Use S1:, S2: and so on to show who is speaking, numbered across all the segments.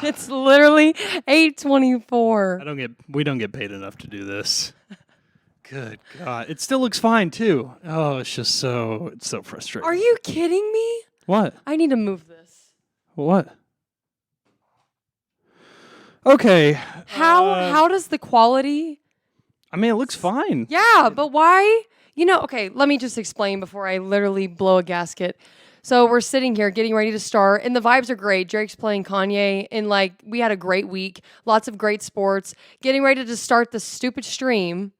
S1: It's literally 8:24.
S2: We don't get paid enough to do this. Good God. It still looks fine too. Oh, it's so frustrating.
S1: Are you kidding me?
S2: What?
S1: I need to move this.
S2: What? Okay.
S1: How does the quality?
S2: I mean, it looks fine.
S1: Yeah, but why? Okay, let me just explain before I literally blow a gasket. So we're sitting here getting ready to start, and the vibes are great. Drake's playing Kanye, and we had a great week. Lots of great sports. Getting ready to start the stupid stream.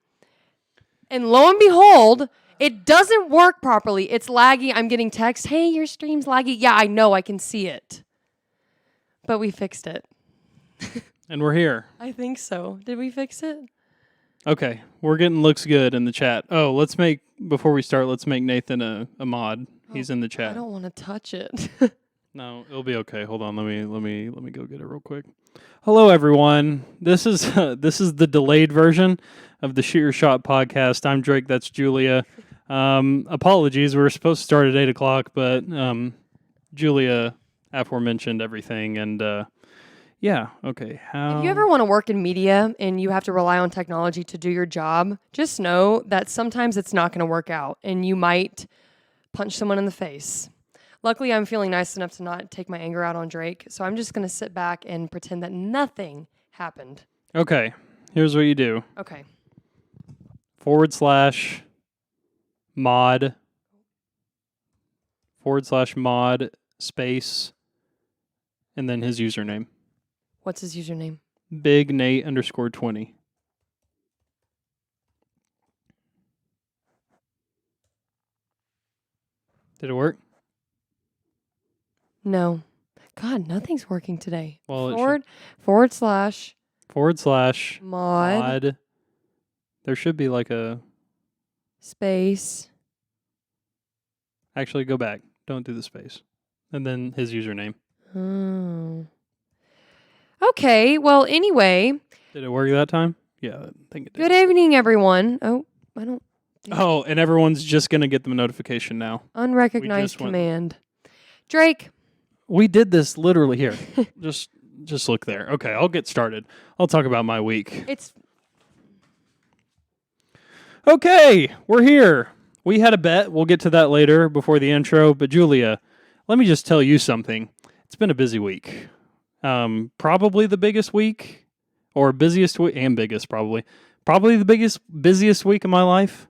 S1: And lo and behold, it doesn't work properly. It's laggy. I'm getting text, hey, your stream's laggy. Yeah, I know. I can see it. But we fixed it.
S2: And we're here.
S1: I think so. Did we fix it?
S2: Okay. We're getting looks good in the chat. Oh, before we start, let's make Nathan a mod. He's in the chat.
S1: I don't want to touch it.
S2: No, it'll be okay. Hold on. Let me go get it real quick. Hello, everyone. This is the delayed version of the Shoot Your Shot podcast. I'm Drake. That's Julia. Apologies. We were supposed to start at 8:00, but Julia aforementioned everything, and yeah. Okay.
S1: If you ever want to work in media and you have to rely on technology to do your job, just know that sometimes it's not going to work out, and you might punch someone in the face. Luckily, I'm feeling nice enough to not take my anger out on Drake, so I'm just going to sit back and pretend that nothing happened.
S2: Okay. Here's what you do.
S1: Okay.
S2: /mod space and then his username.
S1: What's his username?
S2: Big Nate _20. Did it work?
S1: No. God, nothing's working today.
S2: Well,
S1: //
S2: mod. There should be like a
S1: space.
S2: Actually, go back. Don't do the space. And then his username.
S1: Oh. Okay, well, anyway.
S2: Did it work that time? Yeah, I think it did.
S1: Good evening, everyone. Oh, I don't.
S2: Oh, and everyone's just going to get the notification now.
S1: Unrecognized command. Drake.
S2: We did this literally here. just look there. Okay, I'll get started. I'll talk about my week. Okay, we're here. We had a bet. We'll get to that later before the intro. But Julia, let me just tell you something. It's been a busy week. Probably the biggest week, or busiest week, and biggest probably. Probably the busiest week of my life.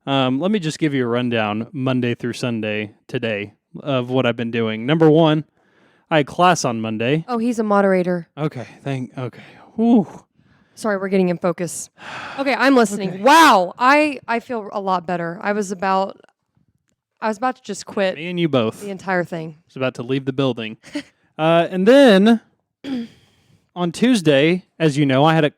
S2: Let me just give you a rundown Monday through Sunday today of what I've been doing. Number one, I had class on Monday.
S1: Oh, he's a moderator.
S2: Okay. Whew.
S1: Sorry, we're getting in focus. Okay, I'm listening. Okay. Wow, I feel a lot better. I was about to just quit.
S2: Me and you both.
S1: The entire thing.
S2: I was about to leave the building. And then on Tuesday, as you know, I had a...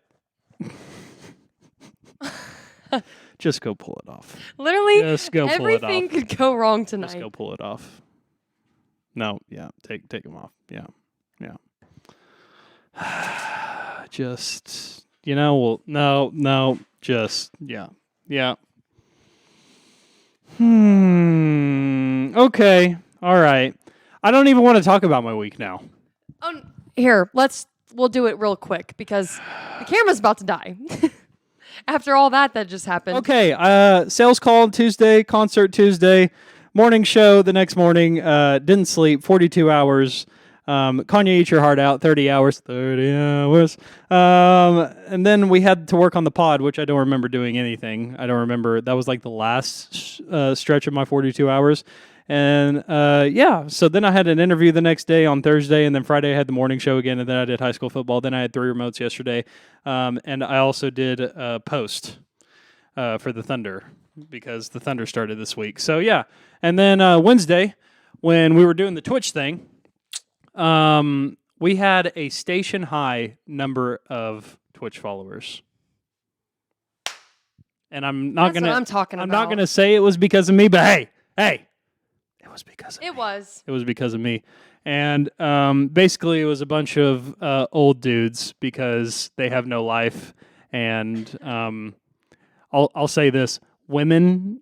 S2: Just go pull it off.
S1: Literally,
S2: just go pull it off.
S1: Everything could go wrong tonight.
S2: Just go pull it off. No, yeah, take them off. Yeah. Just, no, just, yeah. Okay, all right. I don't even want to talk about my week now.
S1: Here, we'll do it real quick because the camera's about to die. After all that just happened.
S2: Okay, sales call Tuesday, concert Tuesday, morning show the next morning, didn't sleep, 42 hours. Kanye, eat your heart out. 30 hours. 30 hours. And then we had to work on the pod, which I don't remember doing anything. I don't remember. That was like the last stretch of my 42 hours. And so then I had an interview the next day on Thursday, and then Friday I had the morning show again, and then I did high school football. Then I had 3 remotes yesterday, and I also did a post for the Thunder because the Thunder started this week. So yeah, and then Wednesday when we were doing the Twitch thing, we had a station high number of Twitch followers. And I'm not
S1: That's what I'm talking
S2: I'm
S1: about.
S2: not gonna say it was because of me, but hey. It was because of me.
S1: It was
S2: because of me. And basically it was a bunch of old dudes because they have no life. And I'll say this. Women,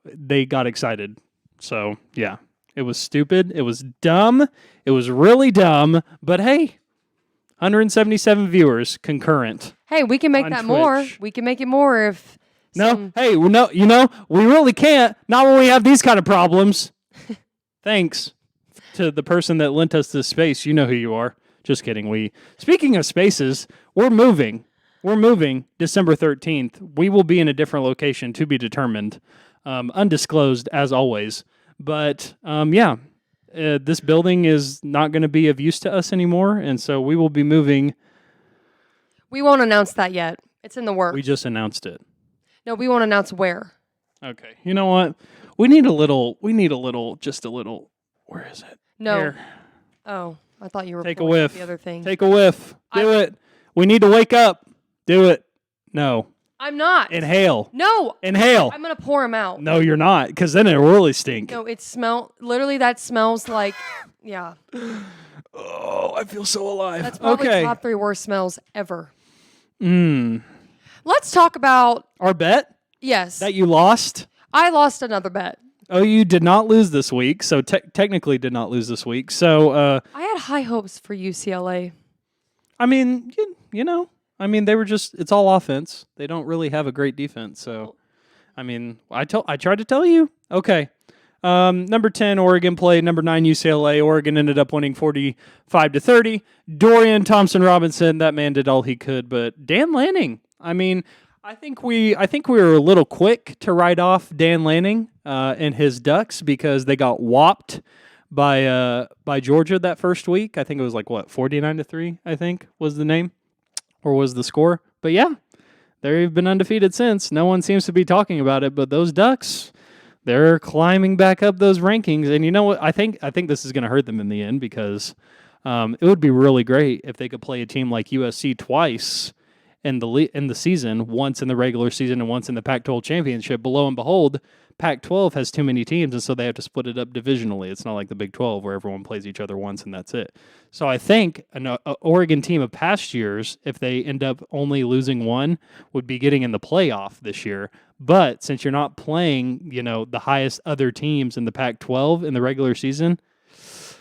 S2: they got excited. So, yeah. It was stupid. It was dumb. It was really dumb. But hey, 177 viewers concurrent.
S1: Hey, we can make
S2: on
S1: that more.
S2: Twitch.
S1: We can make it more if
S2: No, hey, no, we really can't. Not when we have these kind of problems. Thanks to the person that lent us this space. You know who you are. Just kidding. Speaking of spaces, we're moving. We're moving December 13th. We will be in a different location to be determined, undisclosed as always. But this building is not going to be of use to us anymore, and so we will be moving.
S1: We won't announce that yet. It's in the works.
S2: We just announced it.
S1: No, we won't announce where.
S2: Okay. You know what? We need a little, just a little. Where is it?
S1: No.
S2: Here.
S1: Oh, I thought you were
S2: Take a
S1: pulling up
S2: whiff.
S1: the other thing.
S2: Take a whiff. Do it. We need to wake up. Do it. No.
S1: I'm not.
S2: Inhale.
S1: No.
S2: Inhale.
S1: I'm gonna pour him out.
S2: No, you're not, because then it'll really stink.
S1: No, literally that smells like, yeah.
S2: Oh, I feel so alive.
S1: That's probably
S2: okay.
S1: top 3 worst smells ever.
S2: Let's
S1: Let's talk about,
S2: our bet
S1: yes,
S2: that you lost.
S1: I lost another bet.
S2: Oh, you did not lose this week, so technically did not lose this week. So,
S1: I had high hopes for UCLA.
S2: I mean, you know, they were just, it's all offense. They don't really have a great defense. So, I mean, I tried to tell you. Okay. Number 10, Oregon played number 9, UCLA. Oregon ended up winning 45-30. Dorian Thompson-Robinson, that man did all he could, but Dan Lanning, I mean, I think we were a little quick to write off Dan Lanning and his Ducks because they got whopped by Georgia that first week. I think it was like 49-3, I think was the name or was the score. But yeah, they've been undefeated since. No one seems to be talking about it, but those Ducks, they're climbing back up those rankings. And you know what? I think this is going to hurt them in the end because it would be really great if they could play a team like USC twice in the season, once in the regular season and once in the Pac-12 championship. But lo and behold, Pac-12 has too many teams, and so they have to split it up divisionally. It's not like the Big 12 where everyone plays each other once and that's it. So I think an Oregon team of past years, if they end up only losing one, would be getting in the playoff this year. But since you're not playing, the highest other teams in the Pac-12 in the regular season,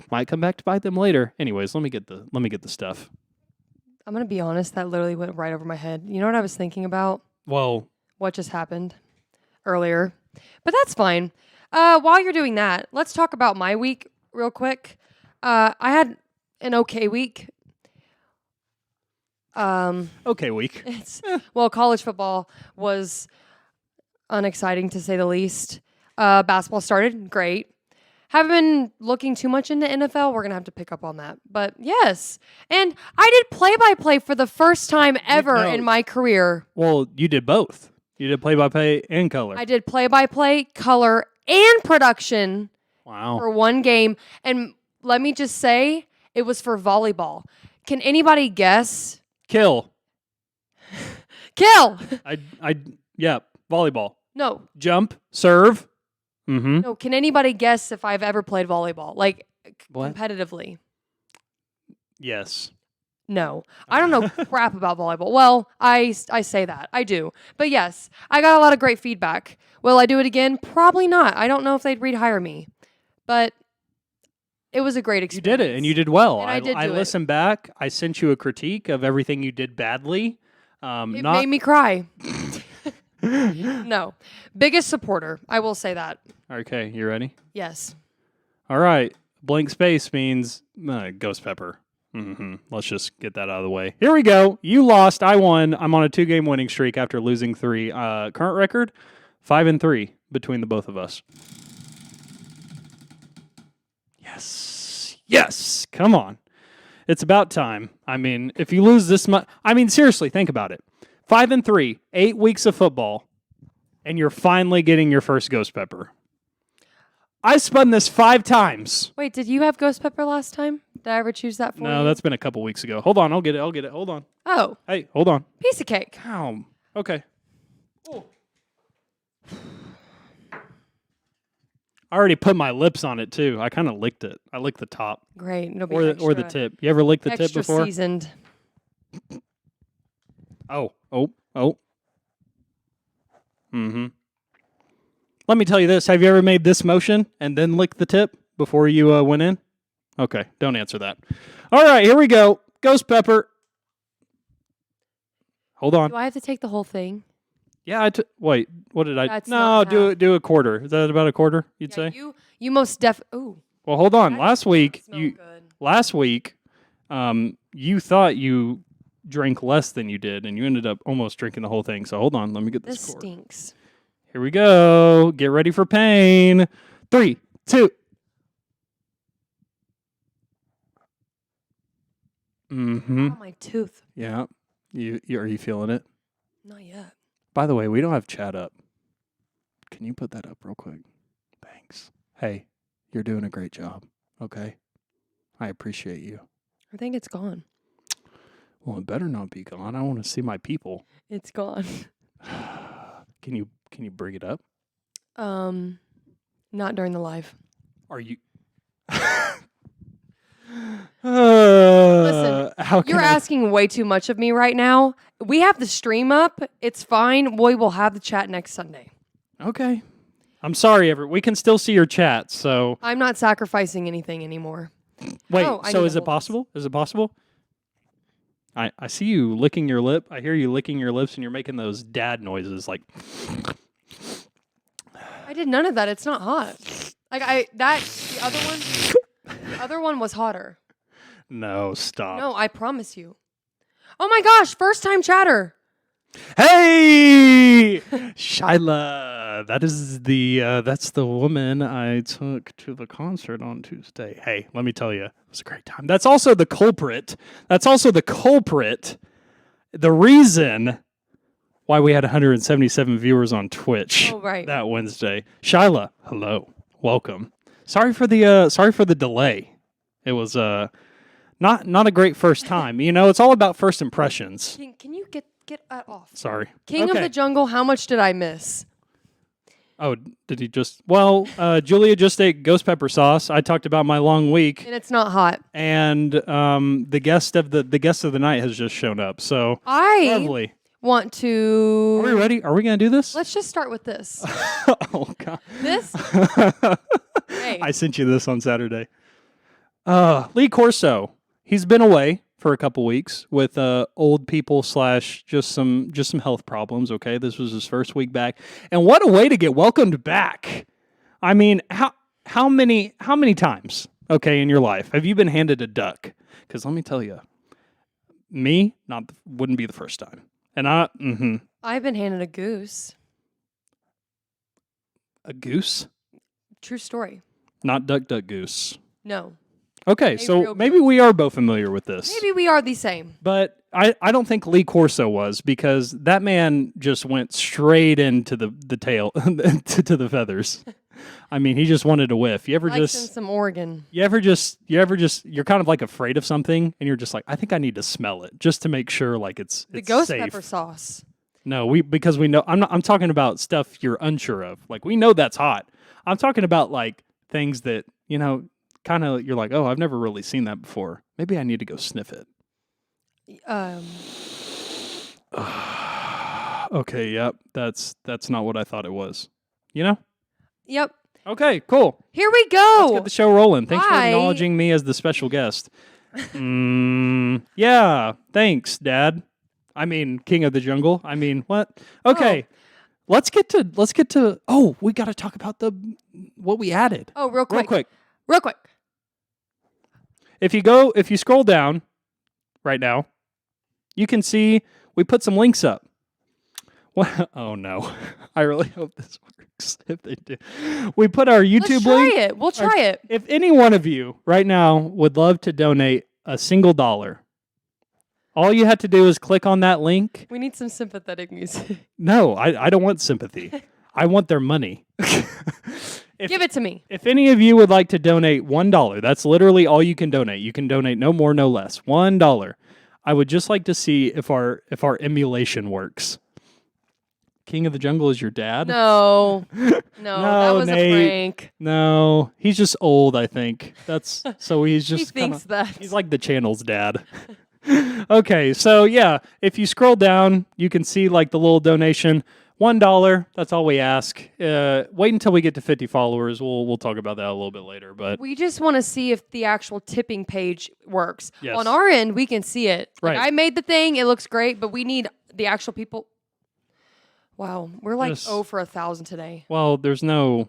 S2: might come back to bite them later. Anyways, let me get the stuff.
S1: I'm going to be honest, that literally went right over my head. You know what I was thinking about?
S2: Well,
S1: what just happened earlier? But that's fine. While you're doing that, let's talk about my week real quick. I had an okay week.
S2: Okay week.
S1: Well, college football was unexciting to say the least. Basketball started great. Haven't been looking too much into NFL. We're going to have to pick up on that. But yes. And I did play-by-play for the first time ever in my career.
S2: Well, you did both. You did play-by-play and color.
S1: I did play-by-play, color, and production for one game. And let me just say, it was for volleyball. Can anybody guess?
S2: Kill. Yeah, volleyball.
S1: No.
S2: Jump, serve. Mm-hmm.
S1: No, can anybody guess if I've ever played volleyball? Like, competitively?
S2: Yes.
S1: No. I don't know crap about volleyball. Well, I say that. I do. But yes, I got a lot of great feedback. Will I do it again? Probably not. I don't know if they'd rehire me. But it was a great experience.
S2: You did it, and you did well.
S1: And I
S2: listened back. I sent you a critique of everything you did badly.
S1: It made me cry. No. Biggest supporter. I will say that.
S2: Okay, you ready?
S1: Yes.
S2: All right. Blank space means ghost pepper. Let's just get that out of the way. Here we go. You lost. I won. I'm on a 2-game winning streak after losing 3. Current record, 5-3 between the both of us. Yes. Yes. Come on. It's about time. I mean, if you lose this much, I mean, seriously, think about it. 5-3, 8 weeks of football, and you're finally getting your first ghost pepper. I spun this 5 times.
S1: Wait, did you have ghost pepper last time? Did I ever choose that for you?
S2: No, that's been a couple weeks ago. Hold on, I'll get it. Hold on.
S1: Oh,
S2: Hey, hold on.
S1: piece of cake.
S2: Ow. Okay. Oh. I already put my lips on it too. I kind of licked it. I licked the top
S1: Great. It'll be
S2: or the tip. You ever licked the tip
S1: extra
S2: before?
S1: seasoned.
S2: Oh. Mm-hmm. Let me tell you this. Have you ever made this motion and then licked the tip before you went in? Okay, don't answer that. All right, here we go. Ghost pepper. Hold on.
S1: Do I have to take the whole thing?
S2: Yeah, wait. What did I?
S1: That's
S2: No,
S1: not half.
S2: do a quarter. Is that about a quarter? You'd say?
S1: You most ooh.
S2: Well, hold on.
S1: that
S2: Last
S1: does
S2: week,
S1: not smell good.
S2: you thought you drank less than you did, and you ended up almost drinking the whole thing. So hold on. Let me get this
S1: This
S2: score.
S1: stinks.
S2: Here we go. Get ready for pain. 3, 2. Mm-hmm.
S1: Oh, my tooth.
S2: Yeah. You are you feeling it?
S1: Not yet.
S2: By the way, we don't have chat up. Can you put that up real quick? Thanks. Hey, you're doing a great job. Okay. I appreciate you.
S1: I think it's gone.
S2: Well, it better not be gone. I want to see my people.
S1: It's gone.
S2: Can you bring it up?
S1: Not during the live.
S2: Are you?
S1: Listen,
S2: how can
S1: You're asking way too much of me right now. We have the stream up. It's fine. We will have the chat next Sunday.
S2: Okay. I'm sorry, we can still see your chat. So
S1: I'm not sacrificing anything anymore.
S2: wait.
S1: Oh, I
S2: So
S1: need
S2: is
S1: to
S2: it
S1: hold this.
S2: possible? Is it possible? I see you licking your lip. I hear you licking your lips, and you're making those dad noises like.
S1: I did none of that. It's not hot. The other one was hotter.
S2: No, stop.
S1: No, I promise you. Oh my gosh, first time chatter.
S2: Hey, Shyla, that's the woman I took to the concert on Tuesday. Hey, let me tell you, it was a great time. That's also the culprit. The reason why we had 177 viewers on Twitch
S1: Oh, right.
S2: that Wednesday. Shyla, hello, welcome. Sorry for the delay. It was not a great first time. You know, it's all about first impressions.
S1: Can you get that off?
S2: Sorry.
S1: King of the Jungle, how much did I miss?
S2: Oh, did he just? Well, Julia just ate ghost pepper sauce. I talked about my long week,
S1: And it's not hot.
S2: and the guest of the night has just shown up. So
S1: I
S2: lovely.
S1: want to.
S2: Are we ready? Are we gonna do this?
S1: Let's just start with this.
S2: Oh God.
S1: This. Hey.
S2: I sent you this on Saturday. Lee Corso. He's been away for a couple weeks with old people / just some health problems. Okay, this was his first week back, and what a way to get welcomed back. I mean, how many times, okay, in your life have you been handed a duck? Because let me tell you, me wouldn't be the first time, and
S1: I've been handed a goose.
S2: a goose,
S1: True story.
S2: not duck goose.
S1: No.
S2: Okay,
S1: A
S2: so
S1: real
S2: maybe we are both familiar with this.
S1: Maybe we are the same.
S2: But I don't think Lee Corso was, because that man just went straight into the tail, to the feathers. I mean, he just wanted to whiff. You ever
S1: Likes in
S2: just,
S1: some Oregon.
S2: you're kind of like afraid of something, and you're just like, I think I need to smell it just to make sure like it's
S1: The ghost
S2: safe.
S1: pepper sauce.
S2: No, because we know. I'm talking about stuff you're unsure of. Like, we know that's hot. I'm talking about like things that, you know, kind of you're like, oh, I've never really seen that before. Maybe I need to go sniff it. Okay, yep. That's not what I thought it was. You know?
S1: Yep.
S2: Okay, cool.
S1: Here we
S2: Let's
S1: go.
S2: get the show rolling. Thanks for
S1: I-
S2: acknowledging me as the special guest. Yeah, thanks, Dad. I mean, King of the Jungle. I mean, what? Okay. Let's get to. Oh, we got to talk about what we added.
S1: Oh, real
S2: Real
S1: quick.
S2: quick.
S1: Real quick.
S2: if you scroll down right now, you can see we put some links up. Well, oh no. I really hope this works if they do. We put our YouTube
S1: Let's try
S2: link.
S1: it. We'll try it.
S2: If any one of you right now would love to donate a single $1, all you have to do is click on that link.
S1: We need some sympathetic music.
S2: No, I don't want sympathy. I want their money.
S1: Give it to me.
S2: If any of you would like to donate $1, that's literally all you can donate. You can donate no more, no less. $1. I would just like to see if our emulation works. King of the Jungle is your dad?
S1: No. No, that was
S2: Nate.
S1: a prank.
S2: No, he's just old, I think. That's so he's just
S1: He thinks that.
S2: he's like the channel's dad. Okay, so yeah, if you scroll down, you can see like the little donation. $1, that's all we ask. Wait until we get to 50 followers. We'll talk about that a little bit later. But
S1: We just want to see if the actual tipping page works.
S2: Yes.
S1: On our end, we can see it. Like,
S2: Right.
S1: I made the thing. It looks great, but we need the actual people. Wow. We're like
S2: Yes.
S1: 0 for 1,000 today.
S2: well, there's no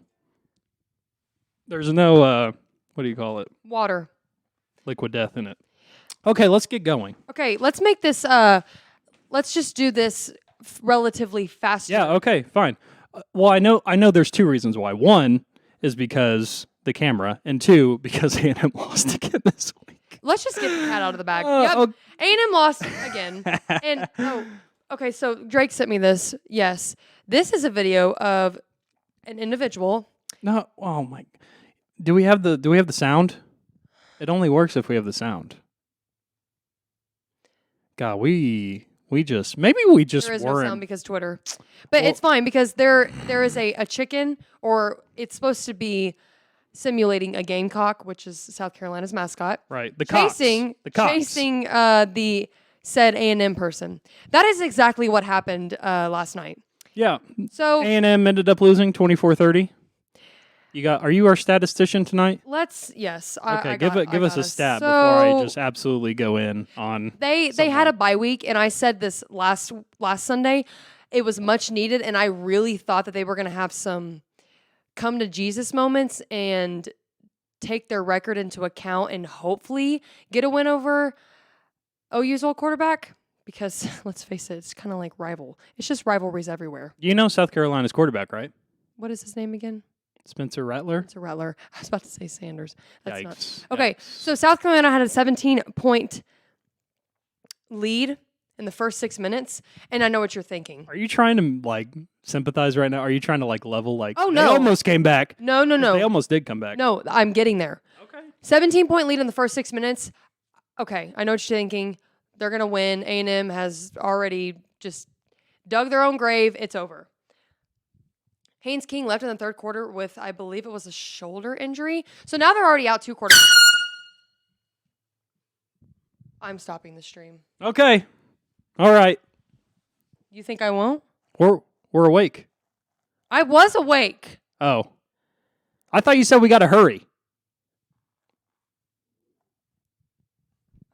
S2: what do you call it?
S1: Water.
S2: Liquid death in it. Okay, let's get going.
S1: Okay, let's make this, let's just do this relatively faster.
S2: Yeah, okay, fine. Well, I know there's two reasons why. One is because the camera, and two, because A&M lost again this week.
S1: Let's just get the cat out of the bag.
S2: Oh,
S1: Yep. A&M lost again. And, okay, so Drake sent me this. Yes. This is a video of an individual.
S2: No, oh my. Do we have the sound? It only works if we have the sound. God, we just
S1: There is no
S2: weren't.
S1: sound because Twitter. But
S2: Well-
S1: it's fine because there is a chicken, or it's supposed to be simulating a gamecock, which is South Carolina's mascot,
S2: Right, the cops.
S1: chasing
S2: The
S1: the said A&M person. That is exactly what happened last night.
S2: Yeah,
S1: So
S2: A&M ended up losing 24-30. Are you our statistician tonight?
S1: yes.
S2: Okay,
S1: I
S2: give
S1: got
S2: us a stat
S1: So
S2: before I just absolutely go in on.
S1: They had a bye week, and I said this last Sunday. It was much needed, and I really thought that they were going to have some come to Jesus moments and take their record into account and hopefully get a win over OU's old quarterback. Because let's face it, it's kind of like rival. It's just rivalries everywhere.
S2: You know South Carolina's quarterback, right?
S1: What is his name again?
S2: Spencer Rattler.
S1: It's a Rattler. I was about to say Sanders. That's not.
S2: Yikes.
S1: Okay,
S2: Yikes.
S1: so South Carolina had a 17-point lead in the first 6 minutes, and I know what you're thinking.
S2: Are you trying to like sympathize right now? Are you trying to like level like?
S1: Oh,
S2: They
S1: no.
S2: almost came back.
S1: No.
S2: They almost did come back.
S1: No, I'm getting there.
S2: Okay.
S1: 17-point lead in the first 6 minutes. Okay, I know what you're thinking. They're going to win. A&M has already just dug their own grave. It's over. Haynes King left in the third quarter with, I believe it was a shoulder injury. So now they're already out 2 quarters. I'm stopping the stream.
S2: Okay. All right.
S1: You think I won't?
S2: We're awake.
S1: I was awake.
S2: Oh. I thought you said we got to hurry.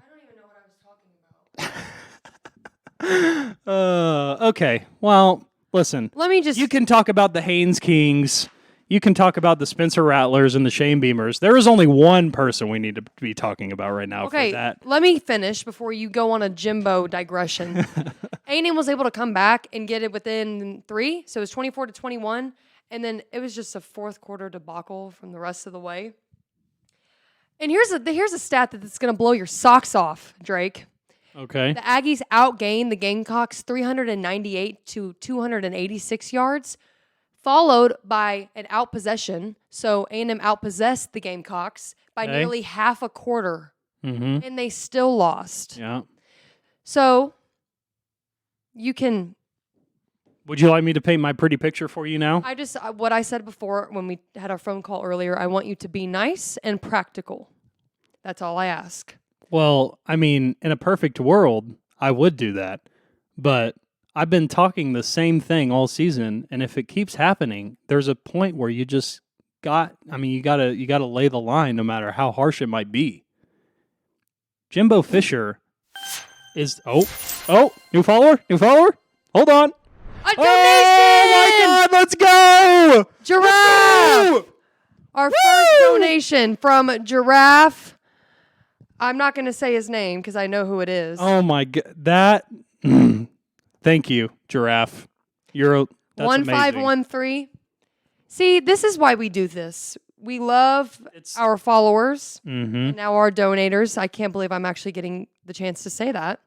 S1: I don't even know what I was talking about.
S2: Okay. Well, listen.
S1: Let me just...
S2: You can talk about the Haynes Kings. You can talk about the Spencer Rattlers and the Shane Beamers. There is only one person we need to be talking about right now
S1: Okay,
S2: for that.
S1: let me finish before you go on a Jimbo digression. A&M was able to come back and get it within 3, so it was 24-21, and then it was just a fourth quarter debacle from the rest of the way. And here's a stat that's going to blow your socks off, Drake.
S2: Okay.
S1: The Aggies outgained the Gamecocks 398 to 286 yards, followed by an outpossession. So A&M outpossessed the Gamecocks by
S2: Okay.
S1: nearly half a quarter,
S2: Mm-hmm.
S1: and they still lost.
S2: Yeah.
S1: So you can...
S2: Would you like me to paint my pretty picture for you now?
S1: what I said before when we had our phone call earlier, I want you to be nice and practical. That's all I ask.
S2: Well, I mean, in a perfect world, I would do that. But I've been talking the same thing all season, and if it keeps happening, there's a point where you just you gotta lay the line no matter how harsh it might be. Jimbo Fisher is new follower? Hold on.
S1: A donation!
S2: Oh my god, let's go!
S1: Giraffe!
S2: Woo!
S1: Our first donation from Giraffe. I'm not going to say his name because I know who it is.
S2: Oh my god, that. Thank you, Giraffe. That's amazing.
S1: 1513. See, this is why we do this. We love
S2: It's
S1: our followers
S2: mm-hmm.
S1: and now our donators. I can't believe I'm actually getting the chance to say that.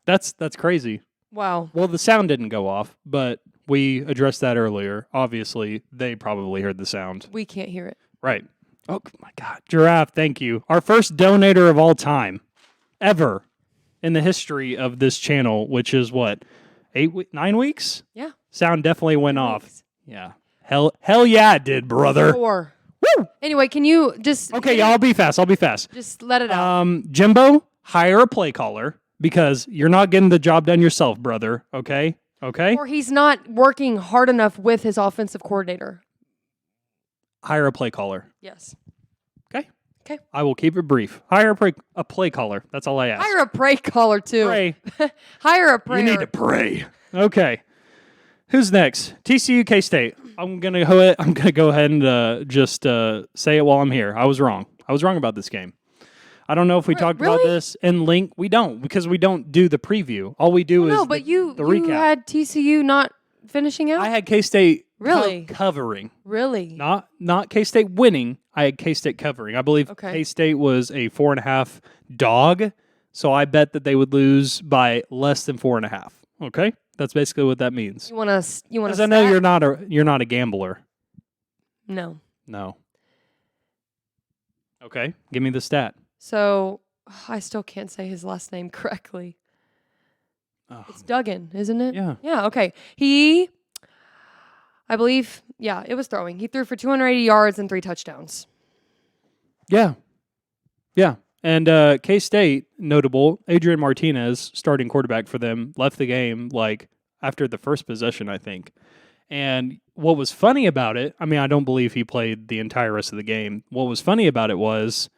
S2: That's crazy.
S1: Wow.
S2: Well, the sound didn't go off, but we addressed that earlier. Obviously, they probably heard the sound.
S1: We can't hear it.
S2: Right. Oh my God, Giraffe! Thank you. Our first donator of all time, ever, in the history of this channel, which is what, 9 weeks?
S1: Yeah.
S2: Sound definitely went off.
S1: Thanks.
S2: Yeah. Hell yeah, it did, brother.
S1: 4.
S2: Woo!
S1: Anyway, can you just
S2: Okay, yeah, I'll be fast.
S1: just let it out?
S2: Jimbo, hire a play caller because you're not getting the job done yourself, brother. Okay? Okay?
S1: Or he's not working hard enough with his offensive coordinator.
S2: Hire a play caller.
S1: Yes.
S2: Okay?
S1: Okay.
S2: I will keep it brief. Hire a play caller. That's all I ask.
S1: Hire a pray caller too.
S2: Pray.
S1: Hire a prayer.
S2: You need to pray. Okay. Who's next? TCU K-State. I'm gonna go ahead and just say it while I'm here. I was wrong. I was wrong about this game. I don't know if we talked about
S1: really?
S2: this in link. We don't because we don't do the preview. All we do is
S1: No, but you
S2: recap.
S1: had TCU not finishing out?
S2: I had K-State
S1: Really?
S2: covering.
S1: Really?
S2: Not K-State winning. I had K-State covering. I believe
S1: Okay.
S2: K-State was a 4.5 dog, so I bet that they would lose by less than 4.5. Okay, that's basically what that means.
S1: You want to
S2: Because I know you're not a gambler.
S1: No.
S2: No. Okay, give me the stat.
S1: So, I still can't say his last name correctly.
S2: Oh,
S1: It's Duggan, isn't it?
S2: yeah.
S1: Yeah, okay. I believe, yeah, it was throwing. He threw for 280 yards and 3 touchdowns.
S2: Yeah. Yeah. And K-State, notable, Adrian Martinez, starting quarterback for them, left the game like after the first possession, I think. And what was funny about it, I mean, I don't believe he played the entire rest of the game. What was funny about it was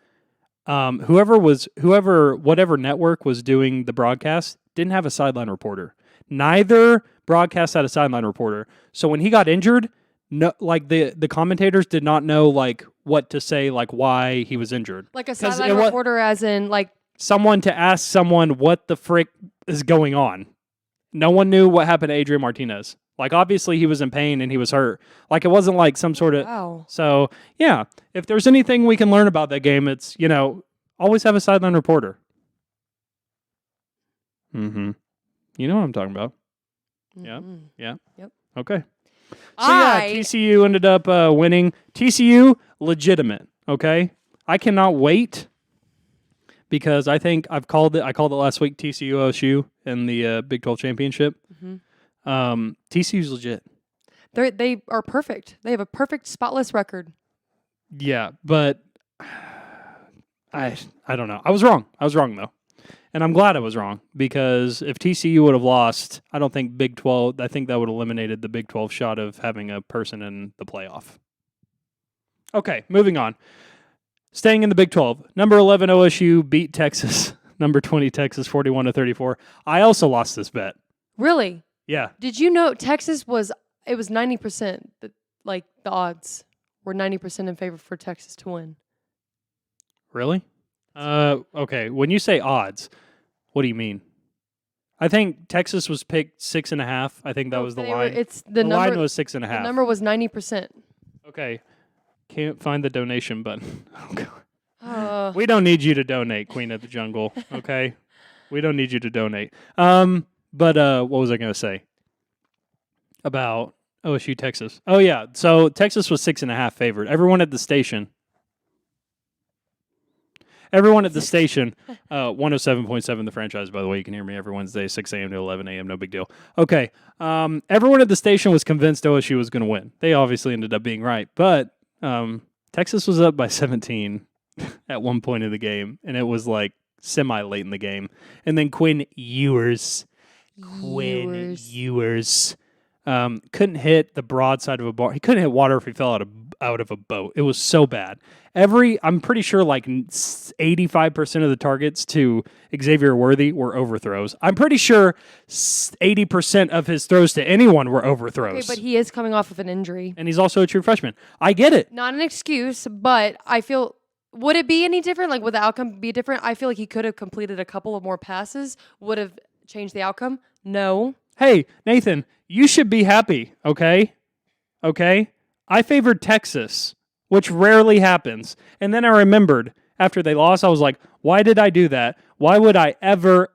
S2: whatever network was doing the broadcast didn't have a sideline reporter. Neither broadcast had a sideline reporter. So when he got injured, no, like the commentators did not know like what to say, like why he was injured.
S1: Like a sideline reporter as in like
S2: someone to ask someone what the frick is going on. No one knew what happened to Adrian Martinez. Like obviously he was in pain and he was hurt. Like it wasn't like some sort of
S1: wow.
S2: So yeah, if there's anything we can learn about that game, it's always have a sideline reporter. Mm-hmm. You know what I'm talking about.
S1: Mm-hmm.
S2: Yeah.
S1: Yep.
S2: Okay. So TCU ended up winning. TCU, legitimate. Okay. I cannot wait because I think I called it last week. TCU OSU in the Big 12 championship.
S1: Mm-hmm.
S2: TCU's legit.
S1: They are perfect. They have a perfect spotless record.
S2: Yeah, but I don't know. I was wrong though. And I'm glad I was wrong because if TCU would have lost, I don't think Big 12, I think that would have eliminated the Big 12 shot of having a person in the playoff. Okay, moving on. Staying in the Big 12, number 11 OSU beat Texas, number 20 Texas 41-34. I also lost this bet.
S1: Really?
S2: Yeah.
S1: Did you know Texas was 90%, like the odds were 90% in favor for Texas to win.
S2: Really? Okay. When you say odds, what do you mean? I think Texas was picked 6.5. I think that was the line.
S1: The
S2: line was 6.5.
S1: The number was 90%.
S2: Okay. Can't find the donation button. Oh, God.
S1: We
S2: We don't need you to donate, Queen of the Jungle. Okay. We don't need you to donate. But what was I going to say about OSU Texas? Oh yeah. So Texas was 6.5 favored. Everyone at the station, 107.7 the franchise, by the way. You can hear me every Wednesday, 6 a.m. to 11 a.m. No big deal. Okay. Everyone at the station was convinced OSU was going to win. They obviously ended up being right. But Texas was up by 17 at one point of the game, and it was like semi-late in the game. And then Quinn Ewers couldn't hit the broadside of a bar. He couldn't hit water if he fell out of a boat. It was so bad. I'm pretty sure like 85% of the targets to Xavier Worthy were overthrows. I'm pretty sure 80% of his throws to anyone were overthrows.
S1: Okay, but he is coming off of an injury.
S2: And he's also a true freshman. I get it.
S1: Not an excuse, but I feel Would it be any different? Like, would the outcome be different? I feel like he could have completed a couple of more passes. Would have changed the outcome? No.
S2: Hey, Nathan, you should be happy, okay? Okay? I favored Texas, which rarely happens. And then I remembered after they lost, I was like, why did I do that? Why would I ever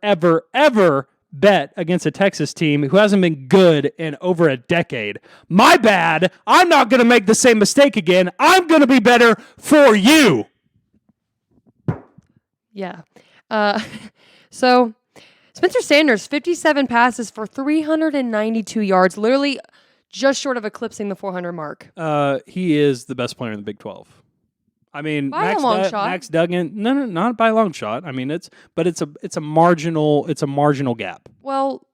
S2: bet against a Texas team who hasn't been good in over a decade? My bad. I'm not going to make the same mistake again. I'm going to be better for you.
S1: Yeah. So Spencer Sanders, 57 passes for 392 yards, literally just short of eclipsing the 400 mark.
S2: He is the best player in the Big 12. I mean,
S1: By a long shot.
S2: Max Duggan. No, not by a long shot. I mean, it's a marginal gap.
S1: Well,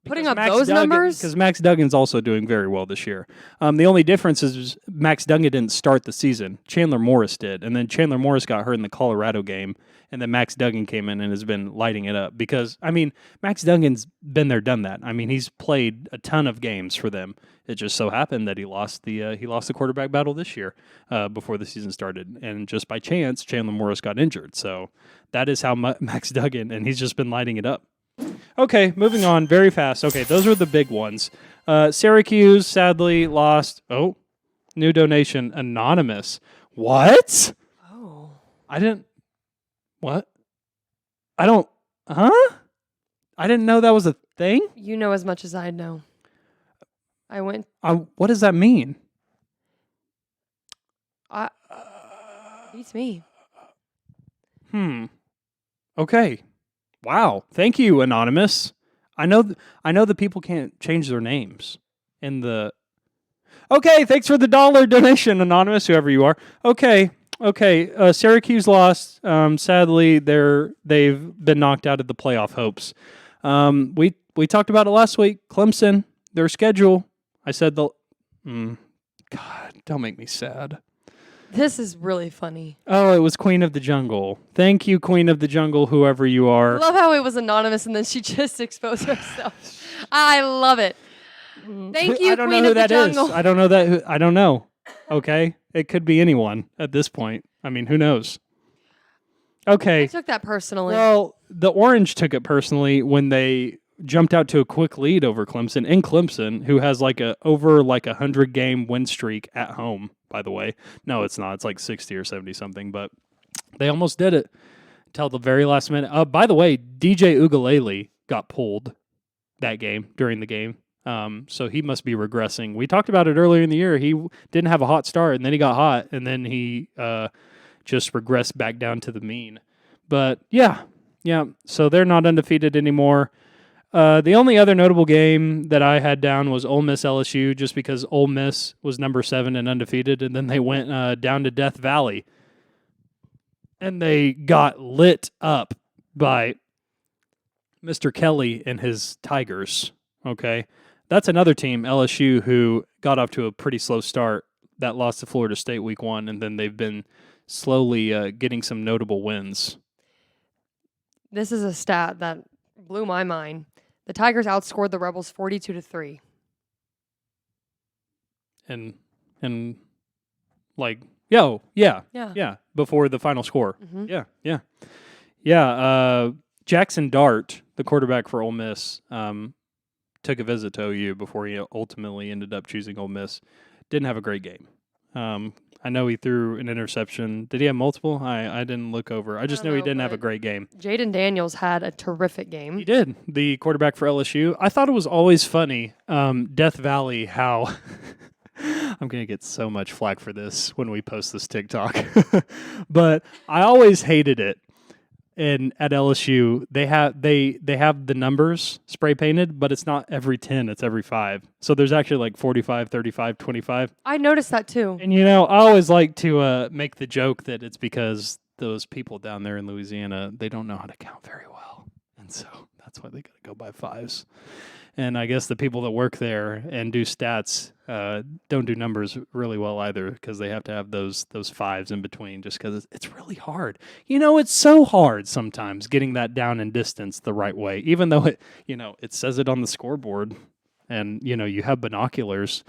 S1: putting
S2: Because
S1: up
S2: Max
S1: those
S2: Duggan-
S1: numbers,
S2: because Max Duggan's also doing very well this year. The only difference is Max Duggan didn't start the season. Chandler Morris did, and then Chandler Morris got hurt in the Colorado game, and then Max Duggan came in and has been lighting it up. Because I mean, Max Duggan's been there, done that. I mean, he's played a ton of games for them. It just so happened that he lost the quarterback battle this year before the season started, and just by chance, Chandler Morris got injured. So that is how Max Duggan, and he's just been lighting it up. Okay, moving on very fast. Okay, those were the big ones. Syracuse sadly lost. Oh, new donation, anonymous. What?
S1: oh,
S2: I didn't. What? I don't. Huh? I didn't know that was a thing.
S1: you know as much as I know. I went.
S2: What does that mean?
S1: Beats me.
S2: Okay. Wow. Thank you, anonymous. I know the people can't change their names in the. Okay, thanks for the $1 donation, anonymous, whoever you are. Okay. Syracuse lost. Sadly, they've been knocked out of the playoff hopes. We talked about it last week. Clemson, their schedule. I said God, don't make me sad.
S1: This is really funny.
S2: Oh, it was Queen of the Jungle. Thank you, Queen of the Jungle, whoever you
S1: I
S2: are.
S1: love how it was anonymous and then she just exposed herself. I love it. Thank you,
S2: I don't
S1: Queen
S2: know who
S1: of the
S2: that is.
S1: Jungle.
S2: I don't know that. I don't know. Okay, it could be anyone at this point. I mean, who knows?
S1: I
S2: Okay.
S1: took that personally.
S2: Well, the Orange took it personally when they jumped out to a quick lead over Clemson. In Clemson, who has over 100-game win streak at home. By the way, no, it's not. It's like 60 or 70 something, but they almost did it till the very last minute. By the way, DJ Ugalele got pulled that game during the game. So he must be regressing. We talked about it earlier in the year. He didn't have a hot start, and then he got hot, and then he just regressed back down to the mean. But yeah. So they're not undefeated anymore. The only other notable game that I had down was Ole Miss LSU, just because Ole Miss was number 7 and undefeated, and then they went down to Death Valley, and they got lit up by Mr. Kelly and his Tigers. Okay, that's another team, LSU, who got off to a pretty slow start that lost to Florida State week 1, and then they've been slowly getting some notable wins.
S1: This is a stat that blew my mind. The Tigers outscored the Rebels 42-3.
S2: And yeah, before the final score.
S1: Mhm.
S2: Yeah. Jackson Dart, the quarterback for Ole Miss, took a visit to OU before he ultimately ended up choosing Ole Miss. Didn't have a great game. I know he threw an interception. Did he have multiple? I didn't look over. I just
S1: don't
S2: know he
S1: know,
S2: didn't have a
S1: but
S2: great game.
S1: Jaden Daniels had a terrific game.
S2: He did. The quarterback for LSU. I thought it was always funny, Death Valley, how I'm going to get so much flack for this when we post this TikTok. But I always hated it. And at LSU, they have the numbers spray painted, but it's not every 10, it's every 5. So there's actually like 45, 35, 25.
S1: I noticed that too.
S2: And I always like to make the joke that it's because those people down there in Louisiana, they don't know how to count very well. And so that's why they got to go by 5s. And I guess the people that work there and do stats don't do numbers really well either, because they have to have those 5s in between, just because it's really hard. It's so hard sometimes getting that down in distance the right way, even though it says it on the scoreboard and, you have binoculars.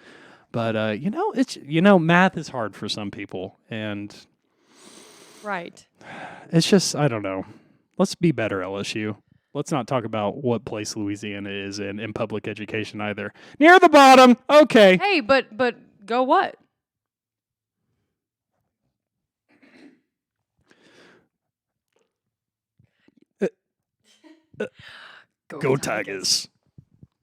S2: But, it's math is hard for some people. And
S1: Right.
S2: It's just, I don't know. Let's be better, LSU. Let's not talk about what place Louisiana is in public education either. Near the bottom. Okay.
S1: Hey, but go what?
S2: Go Tigers.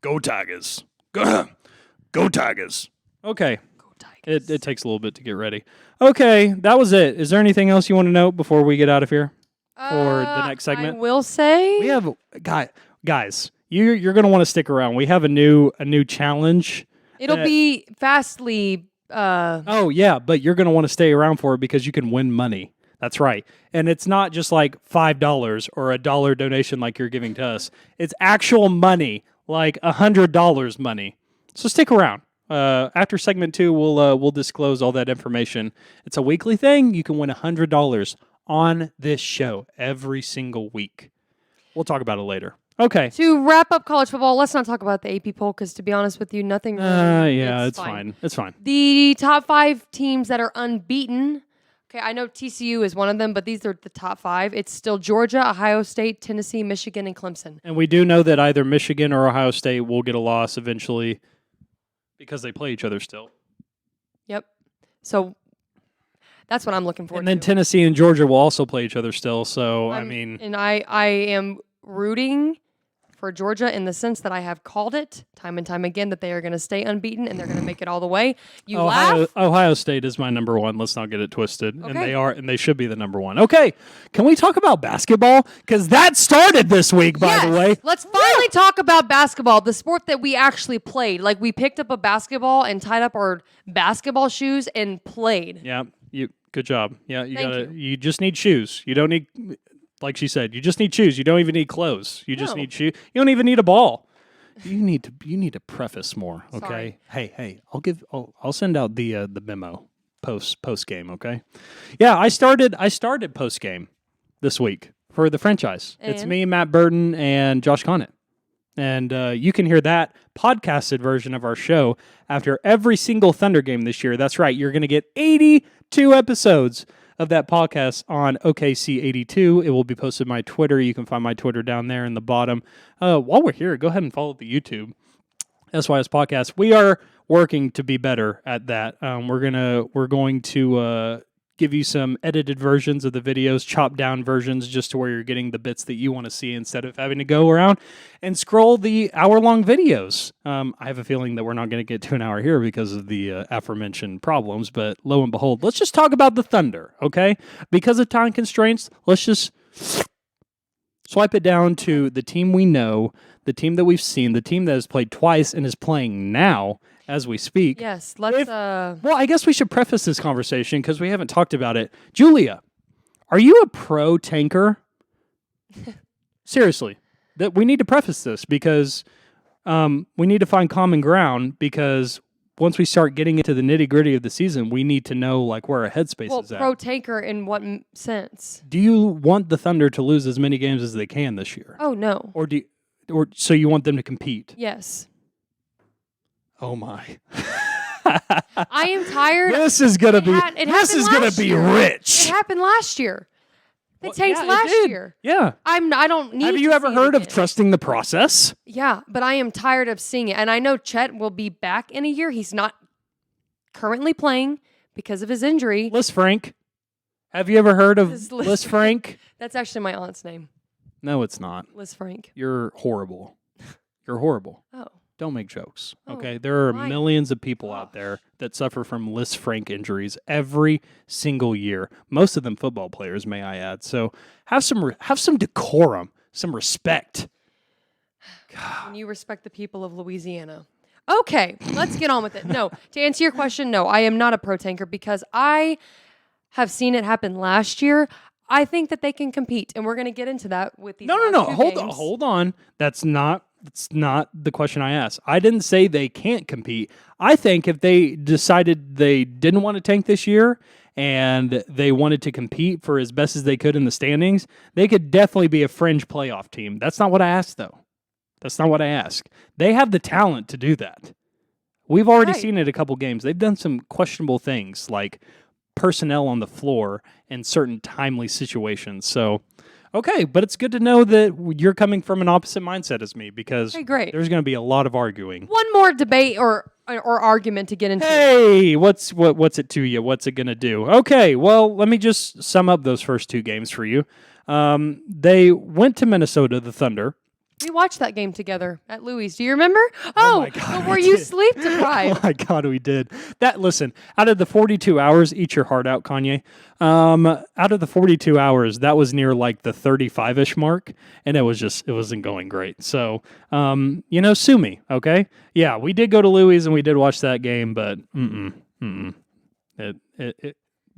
S2: Go Tigers. Go Tigers. Okay.
S1: Go Tigers.
S2: It takes a little bit to get ready. Okay, that was it. Is there anything else you want to note before we get out of here? for the next segment?
S1: I will say
S2: We have guys. You're going to want to stick around. We have a new challenge.
S1: it'll be Fastly.
S2: Oh yeah, but you're going to want to stay around for it because you can win money. That's right. And it's not just like $5 or $1 donation like you're giving to us. It's actual money, like $100 money. So stick around. After segment 2, we'll disclose all that information. It's a weekly thing. You can win $100 on this show every single week. We'll talk about it later. Okay.
S1: To wrap up college football, let's not talk about the AP poll because, to be honest with you, nothing. Really,
S2: Yeah, it's fine. It's fine.
S1: The top 5 teams that are unbeaten. Okay, I know TCU is one of them, but these are the top 5. It's still Georgia, Ohio State, Tennessee, Michigan, and Clemson.
S2: And we do know that either Michigan or Ohio State will get a loss eventually because they play each other still.
S1: Yep. So that's what I'm looking for.
S2: And then Tennessee and Georgia will also play each other still. So, I
S1: am rooting for Georgia in the sense that I have called it time and time again that they are going to stay unbeaten and they're going to make it all the way. You laugh?
S2: Ohio State is my number 1. Let's not get it twisted.
S1: Okay.
S2: And they are, and they should be the number 1. Okay. Can we talk about basketball? Because that started this week, by the way.
S1: Let's finally talk about basketball, the sport that we actually played. Like, we picked up a basketball and tied up our basketball shoes and played.
S2: Yeah. Good job. Yeah.
S1: Thank you.
S2: You just need shoes. You don't need, like she said, you just need shoes. You don't even need clothes. You just
S1: No.
S2: need shoes. You don't even need a ball. You need to preface more. Okay.
S1: Sorry.
S2: Hey. I'll send out the memo post game. Okay. Yeah. I started post game this week for the franchise. It's
S1: And?
S2: me, Matt Burton, and Josh Conant. And you can hear that podcasted version of our show after every single Thunder game this year. That's right. You're going to get 82 episodes of that podcast on OKC82. It will be posted on my Twitter. You can find my Twitter down there in the bottom. While we're here, go ahead and follow the YouTube SYS Podcast. We are working to be better at that. We're going to give you some edited versions of the videos, chopped down versions, just to where you're getting the bits that you want to see instead of having to go around and scroll the hour-long videos. I have a feeling that we're not going to get to an hour here because of the aforementioned problems, but lo and behold, let's just talk about the Thunder, okay? Because of time constraints, let's just swipe it down to the team we know, the team that we've seen, the team that has played twice and is playing now as we speak.
S1: Yes, let's.
S2: Well, I guess we should preface this conversation because we haven't talked about it. Julia, are you a pro tanker? Seriously, that we need to preface this because we need to find common ground because once we start getting into the nitty gritty of the season, we need to know like where our headspace is at.
S1: Pro tanker in what sense?
S2: Do you want the Thunder to lose as many games as they can this year?
S1: Oh no.
S2: Or so you want them to compete?
S1: Yes.
S2: Oh my.
S1: I am tired.
S2: This is gonna be
S1: It happened
S2: be
S1: last year.
S2: rich.
S1: It happened last year. It tanked
S2: Yeah, it
S1: last
S2: did.
S1: year.
S2: Yeah.
S1: I don't need.
S2: Have you
S1: to
S2: ever
S1: see it
S2: heard of
S1: again.
S2: trusting the process?
S1: Yeah, but I am tired of seeing it, and I know Chet will be back in a year. He's not currently playing because of his injury.
S2: Liz Frank. Have you ever heard of
S1: This is Liz
S2: Liz Frank?
S1: That's actually my aunt's name,
S2: No, it's not.
S1: Liz Frank.
S2: You're horrible. You're horrible.
S1: Oh,
S2: Don't make jokes.
S1: Oh,
S2: Okay. There are
S1: why?
S2: millions of people out there that suffer from Liz Frank injuries every single year. Most of them football players, may I add. So have some decorum, some respect.
S1: and you respect the people of Louisiana. Okay, let's get on with it. No, to answer your question, no, I am not a pro tanker because I have seen it happen last year. I think that they can compete, and we're going to get into that with these.
S2: No.
S1: last two games.
S2: Hold on. That's not the question I asked. I didn't say they can't compete. I think if they decided they didn't want to tank this year and they wanted to compete for as best as they could in the standings, they could definitely be a fringe playoff team. That's not what I asked, though. That's not what I asked. They have the talent to do that. We've already
S1: Right.
S2: seen it a couple games. They've done some questionable things, like personnel on the floor in certain timely situations. So, okay, but it's good to know that you're coming from an opposite mindset as me because
S1: Okay, great.
S2: there's going to be a lot of arguing.
S1: One more debate or argument to get into.
S2: Hey, what's it to you? What's it going to do? Okay, well, let me just sum up those first two games for you. They went to Minnesota, the Thunder.
S1: We watched that game together at Louis. Do you remember? Oh,
S2: my God,
S1: but were
S2: we
S1: you
S2: did.
S1: sleep
S2: Oh
S1: deprived?
S2: my God, we did that. Listen, out of the 42 hours, eat your heart out, Kanye. Out of the 42 hours, that was near like the 35-ish mark, and it wasn't going great. So, sue me, okay? Yeah, we did go to Louis and we did watch that game, but the